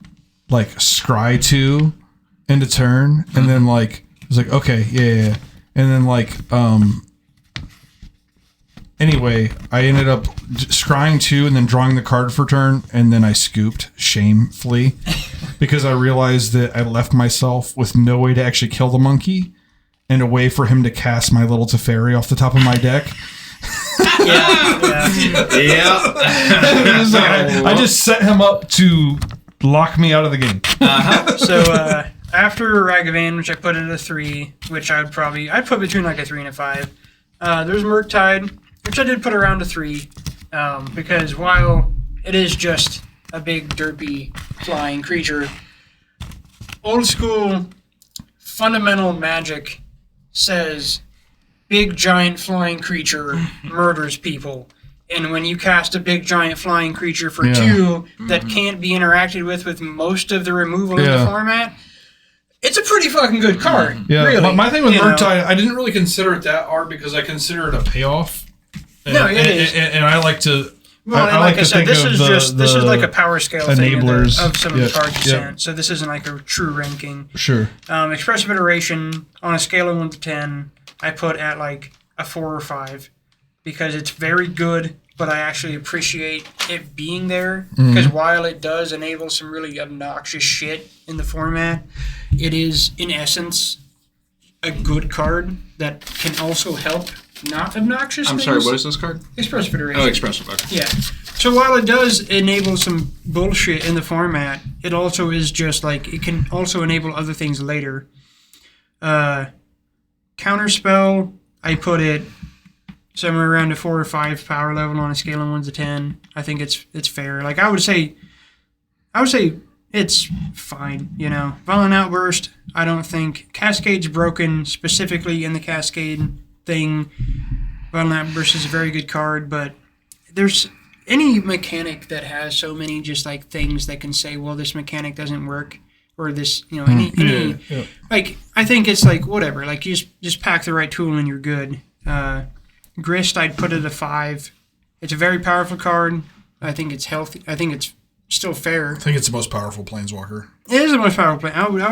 scry 2 end of turn, and then like I was like, okay, yeah. And then, like, anyway, I ended up scrying 2 and then drawing the card for turn, and then I scooped shamefully because I realized that I left myself with no way to actually kill the monkey. and a way for him to cast my little Teferi off the top of my deck. I just set him up to lock me out of the game. So after Ragavan, which I put at a 3, which I'd put between like a 3 and a 5. There's Murktide, which I did put around a 3, because while it is just a big derpy flying creature, old school fundamental Magic says big giant flying creature murders people. And when you cast a big giant flying creature for 2 that can't be interacted with most of the removal in the format, it's a pretty fucking good card. Yeah, really. My thing with Murktide, I didn't really consider it that hard because I consider it a payoff. And, it is. And I like to. Well, I like I said, this is like a power scale enablers thing of some of the cards you sent. So this isn't like a true ranking. Sure. Expressive Iteration on a scale of 1 to 10, I put at like a 4 or 5 because it's very good, but I actually appreciate it being there because while it does enable some really obnoxious shit in the format, it is in essence a good card that can also help not obnoxious things. Sorry, what is this card? Expressive Iteration. Oh, Expressive. Okay. Yeah. So while it does enable some bullshit in the format, it also is just like it can also enable other things later. Counterspell, I put it somewhere around a 4 or 5 power level on a scale of 1 to 10. I think it's fair. Like I would say it's fine, you know. Violent Outburst, I don't think Cascade's broken specifically in the Cascade thing. Violent Outburst is a very good card, but there's any mechanic that has so many just like things that can say, well, this mechanic doesn't work, or this, you know, any like I think it's like whatever, like you just pack the right tool and you're good. Grist, I'd put it a 5. It's a very powerful card. I think it's healthy. I think it's still fair. I think it's the most powerful Planeswalker. It is the most powerful. I would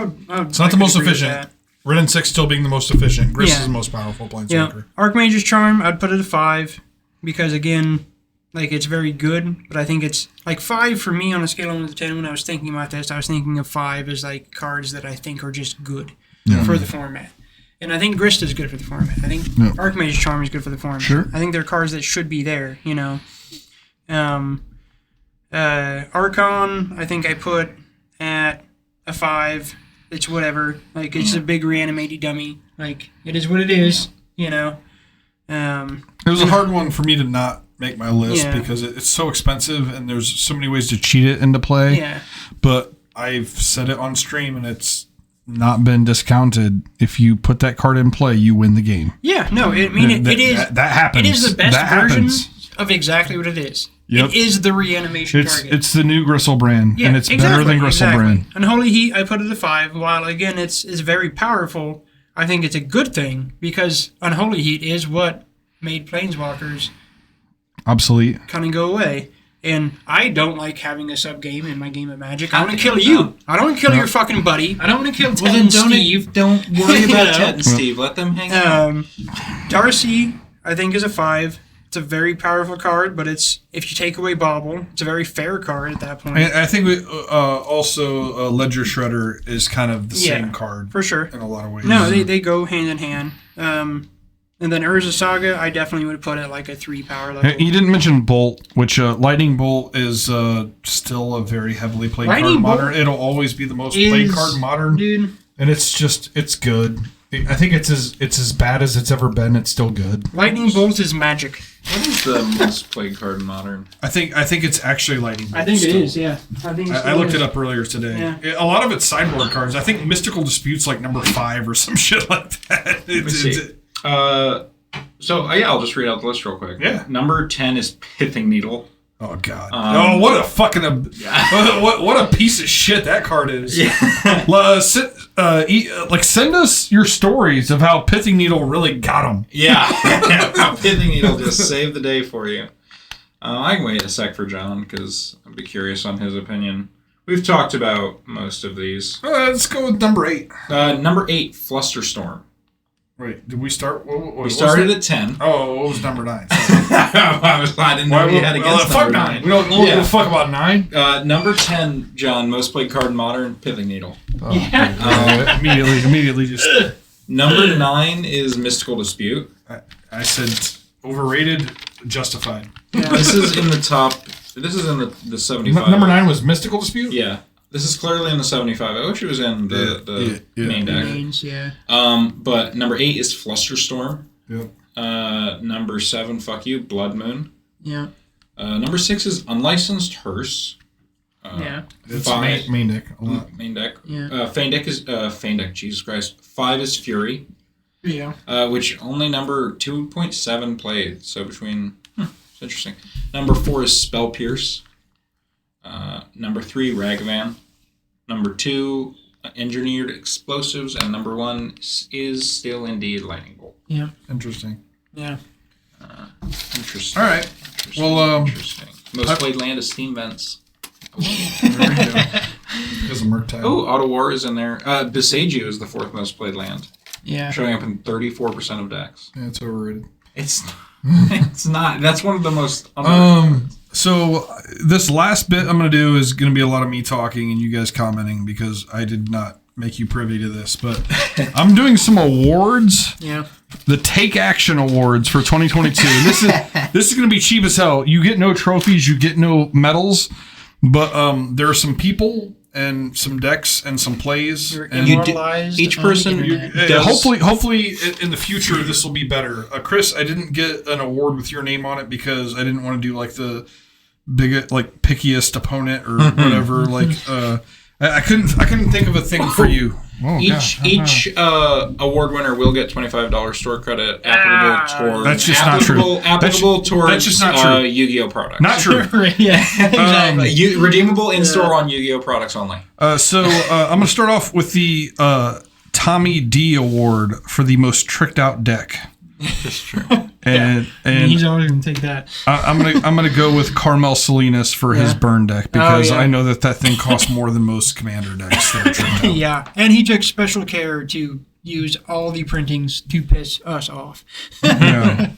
it's not the most efficient. Red and 6 still being the most efficient. Grist is the most powerful Planeswalker. Yeah. Archmage's Charm, I'd put it a 5 because again, like it's very good, but I think it's like 5 for me on a scale of 1 to 10. When I was thinking about this, I was thinking of 5 as like cards that I think are just good for the format. And I think Grist is good for the format. I think Archmage's Charm is good for the format. Sure. I think they're cards that should be there, you know. Archon, I think I put at a 5. It's whatever. Like, it's a big reanimated dummy. Like, it is what it is, you know. It was a hard one for me to not make my list because it's so expensive and there's so many ways to cheat it into play. Yeah. But I've said it on stream and it's not been discounted. If you put that card in play, you win the game. Yeah, no, it is. That happens. It is the best version of exactly what it is. Yep. It is the reanimation target. It's the new Griselbrand, and it's better than Griselbrand. Unholy Heat, I put it a 5. While again, it's very powerful. I think it's a good thing because Unholy Heat is what made Planeswalkers obsolete, kind of go away. And I don't like having a sub game in my game of Magic. I want to kill you. I don't want to kill your fucking buddy. I don't want to kill Ted and Steve. Don't worry about Ted and Steve. Let them hang out. Darcy, I think, is a 5. It's a very powerful card, but it's if you take away Bauble, it's a very fair card at that point. I think also Ledger Shredder is kind of the same card for sure in a lot of ways. No, they go hand in hand. And then Urza Saga, I definitely would put it like a 3 power level. You didn't mention Bolt, which Lightning Bolt is still a very heavily played card modern. It'll always be the most played card modern, dude. And it's good. I think it's as bad as it's ever been. It's still good. Lightning Bolt is magic. What is the most played card in modern? I think it's actually Lightning Bolt. I think it is, yeah. I looked it up earlier today. Yeah. A lot of it's sideboard cards. I think Mystical Dispute's like number 5 or some shit like that. I'll just read out the list real quick. Yeah. Number 10 is Pithing Needle. Oh God! What a fucking what a piece of shit that card is. Yeah. Send us your stories of how Pithing Needle really got them. Yeah. How Pithing Needle just saved the day for you. I can wait a sec for John because I'd be curious on his opinion. We've talked about most of these. Let's go with number 8. Number 8, Flusterstorm. Wait, did we start? We started at 10. Oh, what was number 9? I didn't know we had against fuck 9. We don't give a fuck about 9. Number 10, John, most played card in modern, Pithing Needle. Immediately just. Number 9 is Mystical Dispute. I said overrated, justified. Yeah. This is in the top. This is in the 75. Number 9 was Mystical Dispute? Yeah. This is clearly in the 75. I wish it was in the main deck. Mains, yeah. But number 8 is Flusterstorm. Yep. Number 7, fuck you, Blood Moon. Yeah. Number 6 is Unlicensed Hearse. Yeah. It's 5 main deck a lot. main deck. Yeah. Feign deck is Feign deck. Jesus Christ. 5 is Fury, Yeah. which only number 2.7 played. So between it's interesting. Number 4 is Spell Pierce. Number 3 Ragavan. Number 2 Engineered Explosives, and number 1 is still indeed Lightning Bolt. Yeah. Interesting. Yeah. Interesting. All right. Interesting. Well, Interesting. Most played land is Steam Vents. There you go. Because of Murktide. Oh, Auto War is in there. Besage is the 4th most played land, Yeah. showing up in 34% of decks. Yeah, it's overrated. It's not. That's one of the most. So this last bit I'm going to do is going to be a lot of me talking and you guys commenting because I did not make you privy to this, but I'm doing some awards. Yeah. The Take Action Awards for 2022. This is going to be cheap as hell. You get no trophies, you get no medals, but there are some people and some decks and some plays. You're And immortalized each on person- the internet. hopefully in the future this will be better. Chris, I didn't get an award with your name on it because I didn't want to do like the biggest, like pickiest opponent or whatever. I couldn't think of a thing for you. Oh, Each award winner will get $25 store credit applicable towards. That's just not true. Applicable towards that's just not true. Yu-Gi-Oh products. Not true. Yeah. Exactly. Redeemable in store on Yu-Gi-Oh products only. So I'm going to start off with the Tommy D Award for the most tricked out deck. That's true. And He's always gonna take that. I'm gonna go with Carmel Salinas for his burn deck because yeah. I know that thing costs more than most commander decks that are tricked out. Yeah, and he took special care to use all the printings to piss us off. Yeah.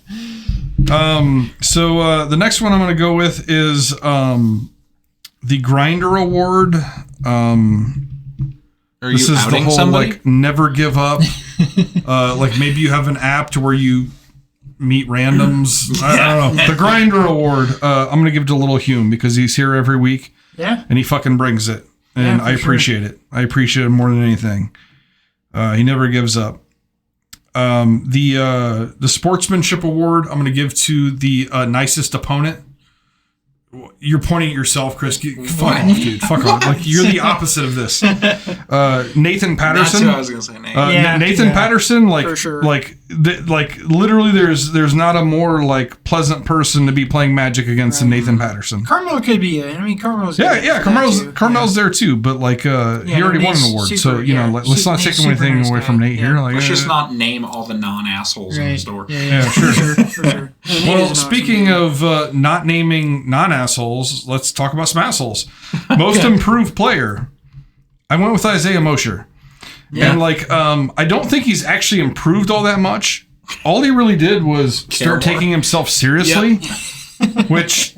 So the next one I'm going to go with is the Grinder Award. Are This you is the outing whole somebody? like never give up. Like maybe you have an app to where you meet randoms. I don't know. The Grinder Award. I'm going to give it to Little Hume because he's here every week Yeah. and he fucking brings it, and Yeah, I for appreciate it. I appreciate it more than anything. He never gives up. The Sportsmanship Award I'm going to give to the nicest opponent. You're pointing at yourself, Chris. Fuck off, dude. Fuck off. Like you're the opposite of this. Nathan Patterson. That's what I was gonna say. Nate. Yeah. Nathan Patterson, like, For sure. like literally, there's not a more like pleasant person to be playing Magic against than Nathan Patterson. Carmel could be it. I mean, Carmel's. Yeah, good yeah, for that too. Carmel's there too, but like he already won an Nate's award, super, so you know, yeah, let's not take Nate's super anything nice away guy. from Nate Yeah. here. Like, Let's just not name all the non-assholes in the Right. store. Yeah, sure. for sure. And Well, Nate is an speaking awesome of not naming non-assholes, let's talk about some assholes. Most improved player. I went with Isaiah Mosher. Yeah. And like, I don't think he's actually improved all that much. All he really did was start more. taking himself seriously, which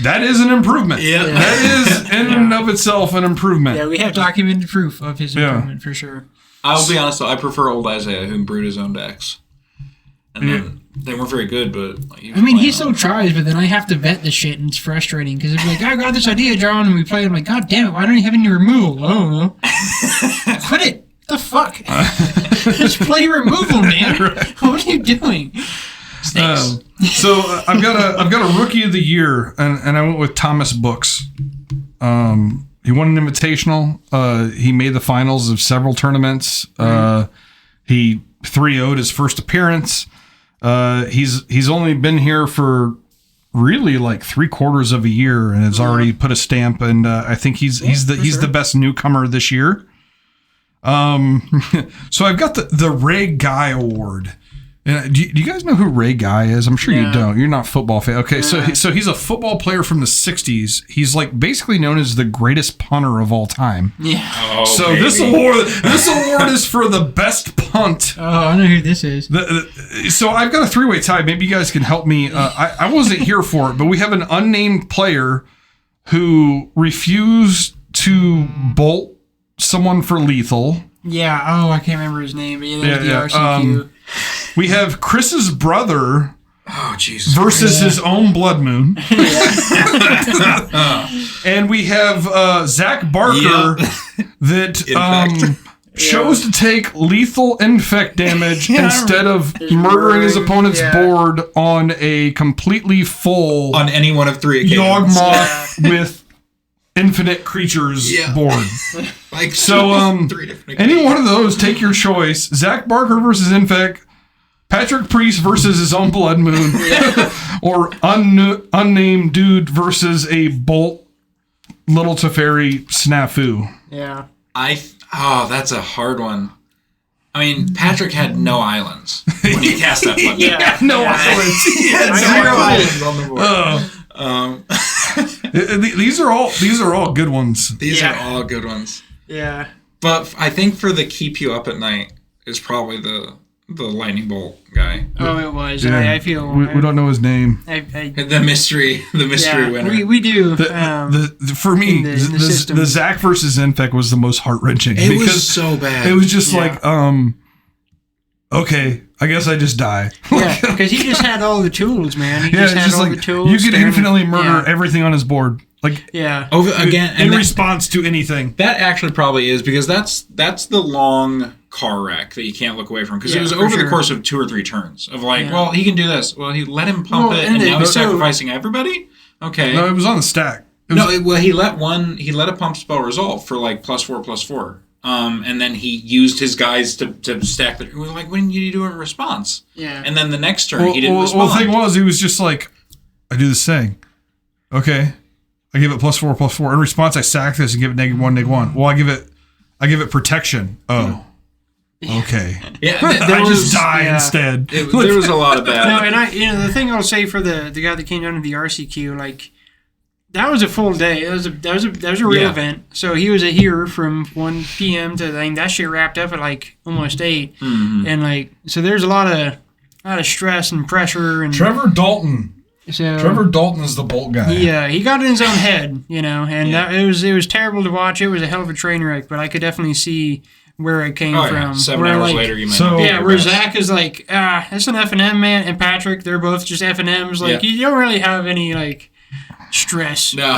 that is an improvement. Yeah. That is in and of itself an improvement. Yeah, we have documented proof of his Yeah. improvement for sure. I'll be honest though, I prefer old Isaiah who brewed his own decks. And then they weren't very good, but like, I mean, he still tries, but then I have to vet the shit, and it's frustrating because it's like, I got this idea, John, and we play. I'm like, God damn it, why don't you have any removal? I don't know. Quit it. The fuck? Just play removal, man. What are you doing? So I've got a rookie of the year, and I went with Thomas Books. He won an invitational. He made the finals of several tournaments. He 3-0'd his first appearance. He's only been here for really like 3/4 of a year, and has already put a stamp. And I think he's the best newcomer this year. So I've got the Ray Guy Award. And do you guys know who Ray Guy is? I'm sure you No. don't. You're not a football fan. Okay, so he's a football player from the 60s. He's like basically known as the greatest punter of all time. Yeah. Oh, So baby. this award is for the best punt. Oh, I know who this is. So I've got a 3-way tie. Maybe you guys can help me. I wasn't here for it, but we have an unnamed player who refused to bolt someone for lethal. Yeah. Oh, I can't remember his name, but yeah, that was the RCQ. We have Chris's brother. Oh, Jesus. Versus his own blood moon. And we have Zach Barker that chose to take lethal infect damage instead of murdering his opponent's board on a completely full on any one of 3 occasions. Yawgmoth with infinite creatures board. Like so, 3 different any one of those, take your choice. Zach Barker versus Infect. Patrick Priest versus his own blood moon, or unnamed dude versus a Bolt Little Teferi snafu. Yeah. That's a hard one. I mean, Patrick had no islands when he cast that blood moon. Islands. He had 0 islands on the board. These are all good ones. These are all good ones. Yeah. But I think for the keep you up at night is probably the lightning bolt guy. Oh, it was. Yeah. I feel we don't know his name. The mystery winner. We do. For me, the Zach versus Infect was the most heart wrenching. It was so bad. It was just like, okay, I guess I just die. Yeah, because he just had all the tools, man. He just had all the tools. You could infinitely murder everything on his board. Like in response to anything. That actually probably is because that's the long car wreck that you can't look away from because it was over the course of 2 or 3 turns of well, he can do this. Well, he let him pump it, and now he's sacrificing everybody. Okay. No, it was on the stack. He let a pump spell resolve for +4/+4. And then he used his guys to stack the. Like, when did you do it in response? Yeah. And then the next turn he didn't respond. Well, the thing was, he was just like, I do this thing. Okay. I give it +4/+4. In response, I sack this and give it -1/-1. Well, I give it protection. Oh. Okay. Yeah. I just die instead. There was a lot of bad. No, and the thing I'll say for the guy that came down to the RCQ, like, that was a full day. That was a real event. So he was here from 1 p.m. to, I think that shit wrapped up at almost 8. Mm-hmm. And so there's a lot of stress and pressure and Trevor Dalton is the Bolt guy. Yeah, he got in his own head, and it was terrible to watch. It was a hell of a train wreck, but I could definitely see where it came from. 7 hours later, you might where Zach is like, that's an F&M, man, and Patrick, they're both just F&Ms. You don't really have any stress. No.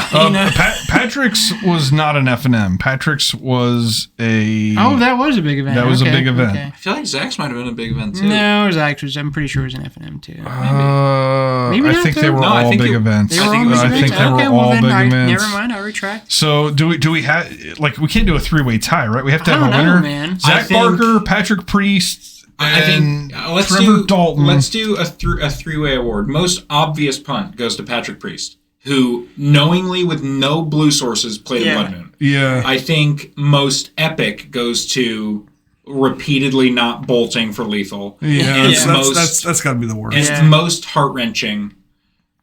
Patrick's was not an F&M. Patrick's was a... Oh, that was a big event. That was a big event. Okay. I feel like Zach's might have been a big event, too. No, Zach's was, I'm pretty sure it was an F&M, too. Maybe I think they were all big events. I think they were all big events. Never mind, I retract. So do we have... we can't do a 3-way tie, right? We have to have a winner. Man. Zach Barker, Patrick Priest, and Trevor Dalton. Let's do a 3-way award. Most obvious punt goes to Patrick Priest, who knowingly, with no blue sources, played Blood Moon. Yeah. I think most epic goes to repeatedly not bolting for lethal. Yeah, that's got to be the worst. And most heart-wrenching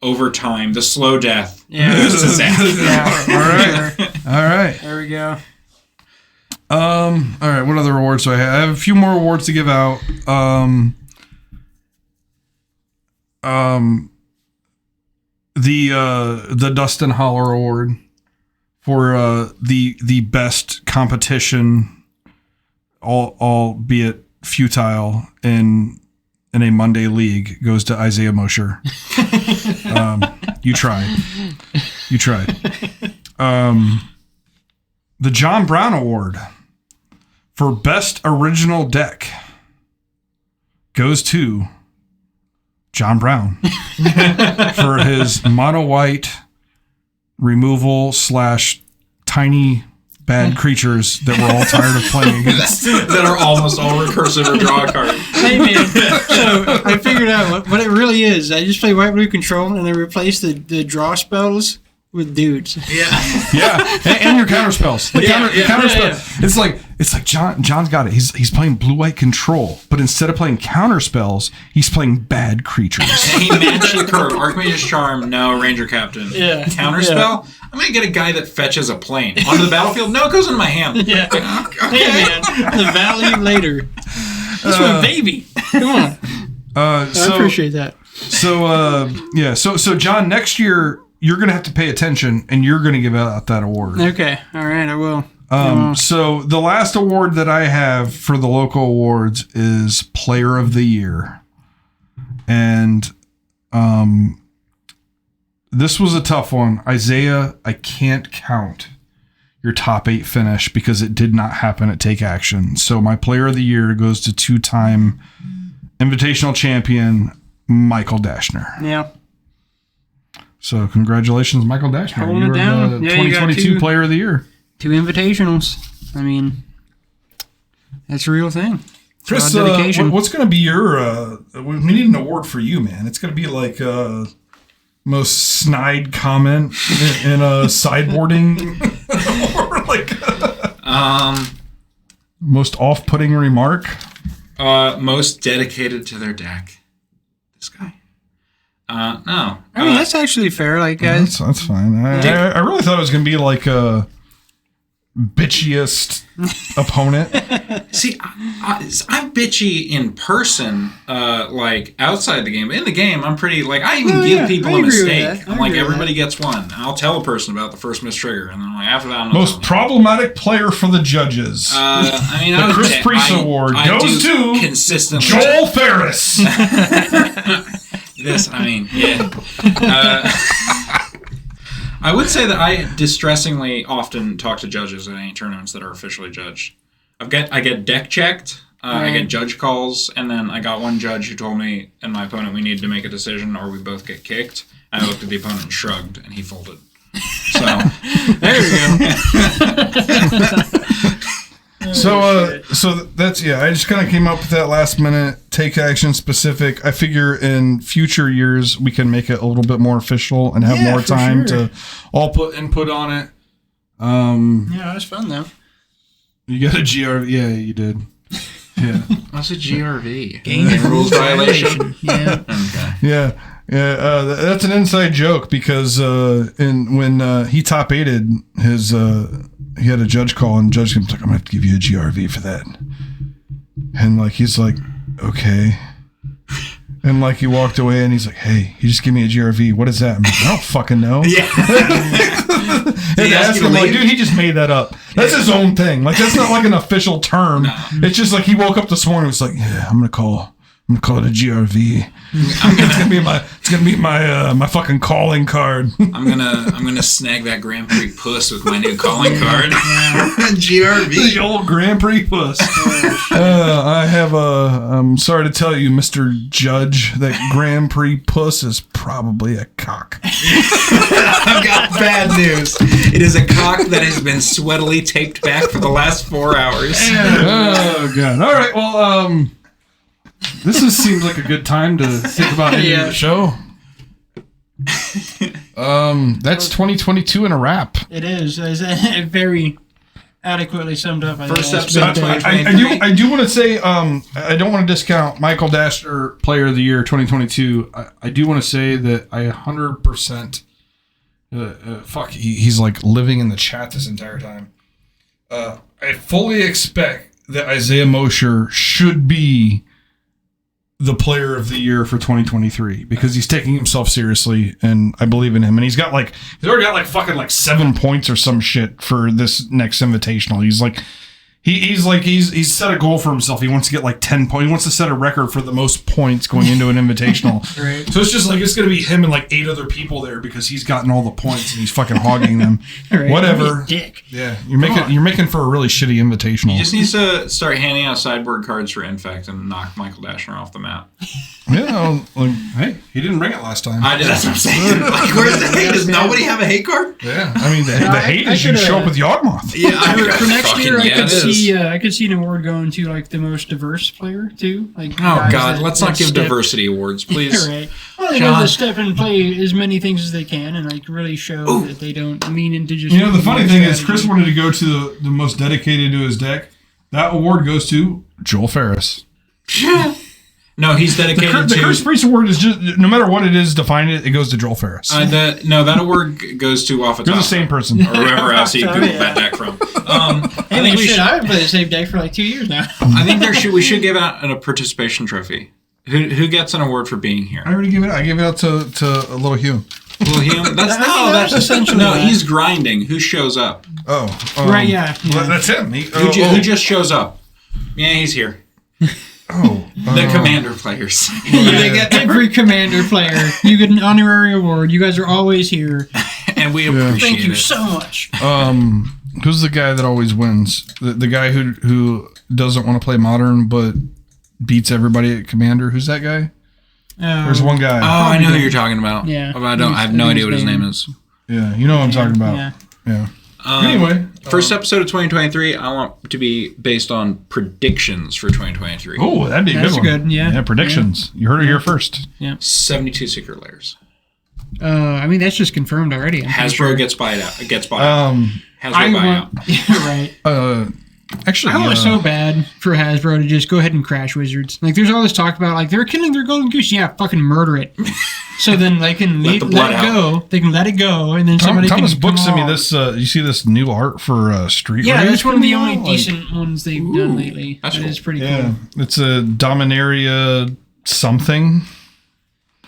over time, the slow death goes to Zach. All right. There we go. All right, what other awards do I have? I have a few more awards to give out. The Dustin Holler Award for the best competition, albeit futile, in a Monday league goes to Isaiah Mosher. You tried. The John Brown Award for best original deck goes to John Brown for his mono white removal / tiny bad creatures that we're all tired of playing against. That are almost all recursive or draw a card. Hey man, so I figured out what it really is. I just play white blue control and I replace the draw spells with dudes. Yeah, and your counter spells. Counter spells. It's like John's got it. He's playing blue white control, but instead of playing counter spells, he's playing bad creatures. And he matched the curve. Archmage's Charm, no. Ranger Captain. Yeah. Counter spell. I'm gonna get a guy that fetches a plane onto the battlefield. No, it goes into my hand. Yeah. Okay. Hey man, the value later. That's my baby. Come on. I appreciate that. So John, next year you're going to have to pay attention, and you're going to give out that award. Okay. All right, I will. So the last award that I have for the local awards is Player of the Year. And this was a tough one. Isaiah, I can't count your top 8 finish because it did not happen at Take Action. So my Player of the Year goes to 2-time Invitational champion Michael Dashner. Yeah. So congratulations, Michael Dashner. Holding You it were down. the Yeah, you got 2022 Player of the Year. 2 invitationals. I mean, that's a real thing. Chris, what's going to be your... we need an award for you, man. It's going to be like most snide comment in a sideboarding or like most off-putting remark. Most dedicated to their deck. This guy. No. I mean, that's actually fair. Like, guys. That's fine. I really thought it was going to be like a bitchiest opponent. See, I'm bitchy in person, like outside the game. But in the game, I'm pretty like I even give people a mistake. I'm like everybody gets one, and I'll tell a person about the first missed trigger, and then I'm like after that, I'm most problematic player for the judges. I mean, the Chris Priest Award goes to consistently Joel Ferris. This, I mean, yeah. I would say that I distressingly often talk to judges at any tournaments that are officially judged. I get deck checked, I get judge calls, and then I got one judge who told me and my opponent we needed to make a decision or we both get kicked. And I looked at the opponent and shrugged, and he folded. So there you go. So that's I just kind of came up with that last minute Take Action specific. I figure in future years we can make it a little bit more official and have more time to all put input on it. Yeah, it was fun though. You got a GRV? Yeah, you did. Yeah. What's a GRV? Game rules violation. Yeah. Okay. Yeah. Yeah, that's an inside joke because when he top 8'd his he had a judge call and judge was like, I'm gonna have to give you a GRV for that. And like he's like, okay. And like he walked away and he's like, hey, you just give me a GRV. What is that? I'm like, I don't fucking know. Yeah. And ask him like, dude, he just made that up. That's his own thing. Like that's not like an official term. No. It's just like he woke up this morning and was like, yeah, I'm gonna call it a GRV. It's gonna be my fucking calling card. I'm gonna snag that Grand Prix puss with my new calling card. GRV. The old Grand Prix puss. I'm sorry to tell you, Mr. Judge, that Grand Prix puss is probably a cock. I've got bad news. It is a cock that has been sweatily taped back for the last 4 hours. Oh god. All right. Well, this seems like a good time to think about ending the show. That's 2022 in a wrap. It is. It's very adequately summed up. First episode. I do want to say I don't want to discount Michael Dashner Player of the Year 2022. I do want to say that I 100% he's like living in the chat this entire time. I fully expect that Isaiah Mosher should be the Player of the Year for 2023 because he's taking himself seriously and I believe in him. And he's already got fucking 7 points or some shit for this next invitational. He's set a goal for himself. He wants to get 10 points. He wants to set a record for the most points going into an invitational. Right. So it's just it's going to be him and 8 other people there because he's gotten all the points and he's fucking hogging them. Right. Whatever. Dick. Yeah. You're making for a really shitty invitational. He just needs to start handing out sideboard cards for Infect and knock Michael Dashner off the map. Yeah. Hey, he didn't bring it last time. That's what I'm saying. Where's the hate? Does nobody have a hate card? Yeah. I mean, the hate is you show up with Yawgmoth. Yeah. For next year, I could see an award going to the most diverse player too. Oh God, let's not give diversity awards, please. Right. Well, they know to step and play as many things as they can and really show that they don't lean into just. The funny thing is, Chris wanted to go to the most dedicated to his deck. That award goes to Joel Ferris. No, he's dedicated to... The Chris Priest Award is just, no matter what it is, define it, it goes to Joel Ferris. That award goes to Off They're the same person. Or whoever else he Googled that deck from. I've been playing the same deck for 2 years now. I think we should give out a participation trophy. Who gets an award for being here? I already gave it out. I gave it out to Little Hugh. Well, that's essentially. No, he's grinding. Who shows up? Oh, right, yeah. Well, that's him. Who just shows up? Yeah, he's here. The commander players. They get every commander player. You get an honorary award. You guys are always here, and we appreciate it. Thank you so much. Who's the guy that always wins? The guy who doesn't want to play modern but beats everybody at commander. Who's that guy? There's one guy. Oh, I know who you're talking about. Yeah. I have no idea what his name is. Yeah, you know what I'm talking about. Yeah. Anyway, first episode of 2023, I want to be based on predictions for 2023. Oh, that'd be a good one. Good, yeah. Yeah, predictions. You heard it here first. Yeah. 72 secret layers. I mean, that's just confirmed already. Hasbro gets bought out. Hasbro buyout. Yeah, right. Actually, I want so bad for Hasbro to just go ahead and crash Wizards. Like, there's all this talk about, like, they're killing their golden goose. Yeah, fucking murder it. So then they can let it go. They can let it go, and then somebody Thomas can Book sent me this. You see this new art for Street Yeah, Race that's one of the only out? decent ones they've done lately. That's That cool. is pretty Yeah, cool. it's a Dominaria something.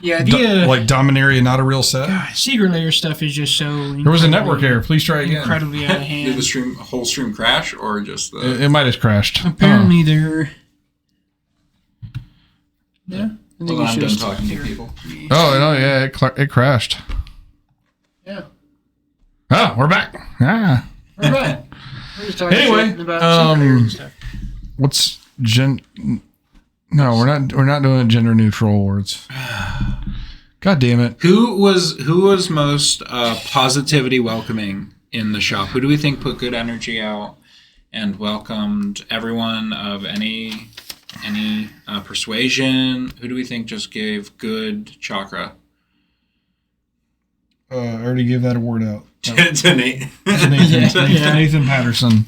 Yeah, like Dominaria, not a real set. Secret Layer stuff is just so. There was a network error. Please try again. Incredibly out of Did hand. the whole stream crash or just the? It might have crashed. Apparently, they're. Yeah. I think Well, it's I'm done just talking to people. Oh no! Yeah, it crashed. Yeah. Oh, we're back. Ah, We're back. We're just talking Anyway, shit about Secret Layer and stuff. what's No, we're not doing gender neutral awards. God damn it! Who was most positivity welcoming in the shop? Who do we think put good energy out and welcomed everyone of any persuasion? Who do we think just gave good chakra? I already gave that award out. To Nate. Nathan Patterson.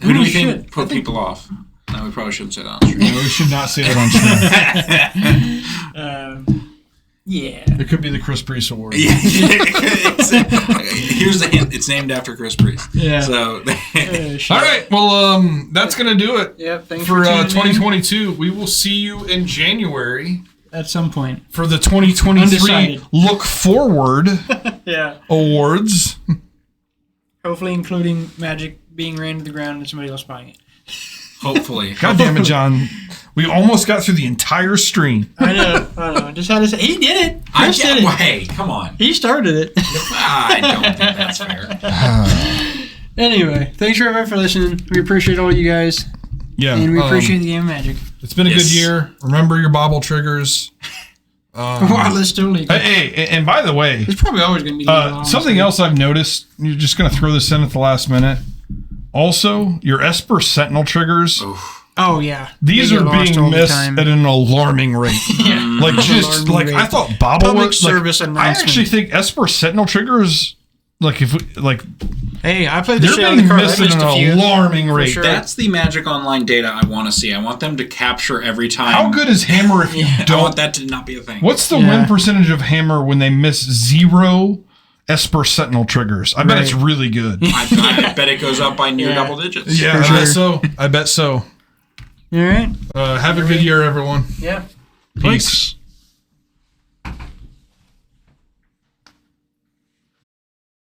Who do we think put people off? No, we probably shouldn't say that on stream. No, we should not say that on stream. Yeah. It could be the Chris Priest Award. Here's the hint. It's named after Chris Priest. Yeah. So. All right. Well, that's gonna do it. Yep. Thanks For tuning in. 2022. We will see you in January At some point. for the 2023 Undecided. Look Forward Yeah. Awards. Hopefully, including Magic being ran to the ground and somebody else buying it. Hopefully. God damn it, John. We almost got through the entire stream. I know. I just had to say he did it. Chris did it. Hey, come on. He started it. I don't think that's fair. Anyway, thanks everybody for listening. We appreciate all you guys, Yeah. and we appreciate the game of Magic. It's been a good year. Remember your bobble triggers. While it's still legal. Hey, and by the way, It's probably always going to be legal. something else I've noticed, you're just going to throw this in at the last minute. Also, your Esper Sentinel triggers, Oh, yeah. these They are get lost being all the missed time. at an alarming rate. Like, just, Alarming like, rate. I thought Bobble Public was, service I announcement. actually think Esper Sentinel triggers, like, if we, like, Hey, I played the they're shit out of the being card. I missed at missed an a few. alarming rate. sure. That's the Magic Online data I want to see. I want them to capture every time. How good is Hammer if you I don't? want that to not be a thing. What's the Yeah. win percentage of Hammer when they miss 0 Esper Sentinel triggers? I bet Right. it's really good. I bet it goes up by near double digits. Yeah, I bet so. I bet so. All right. Have a good year, everyone. Yeah. Peace.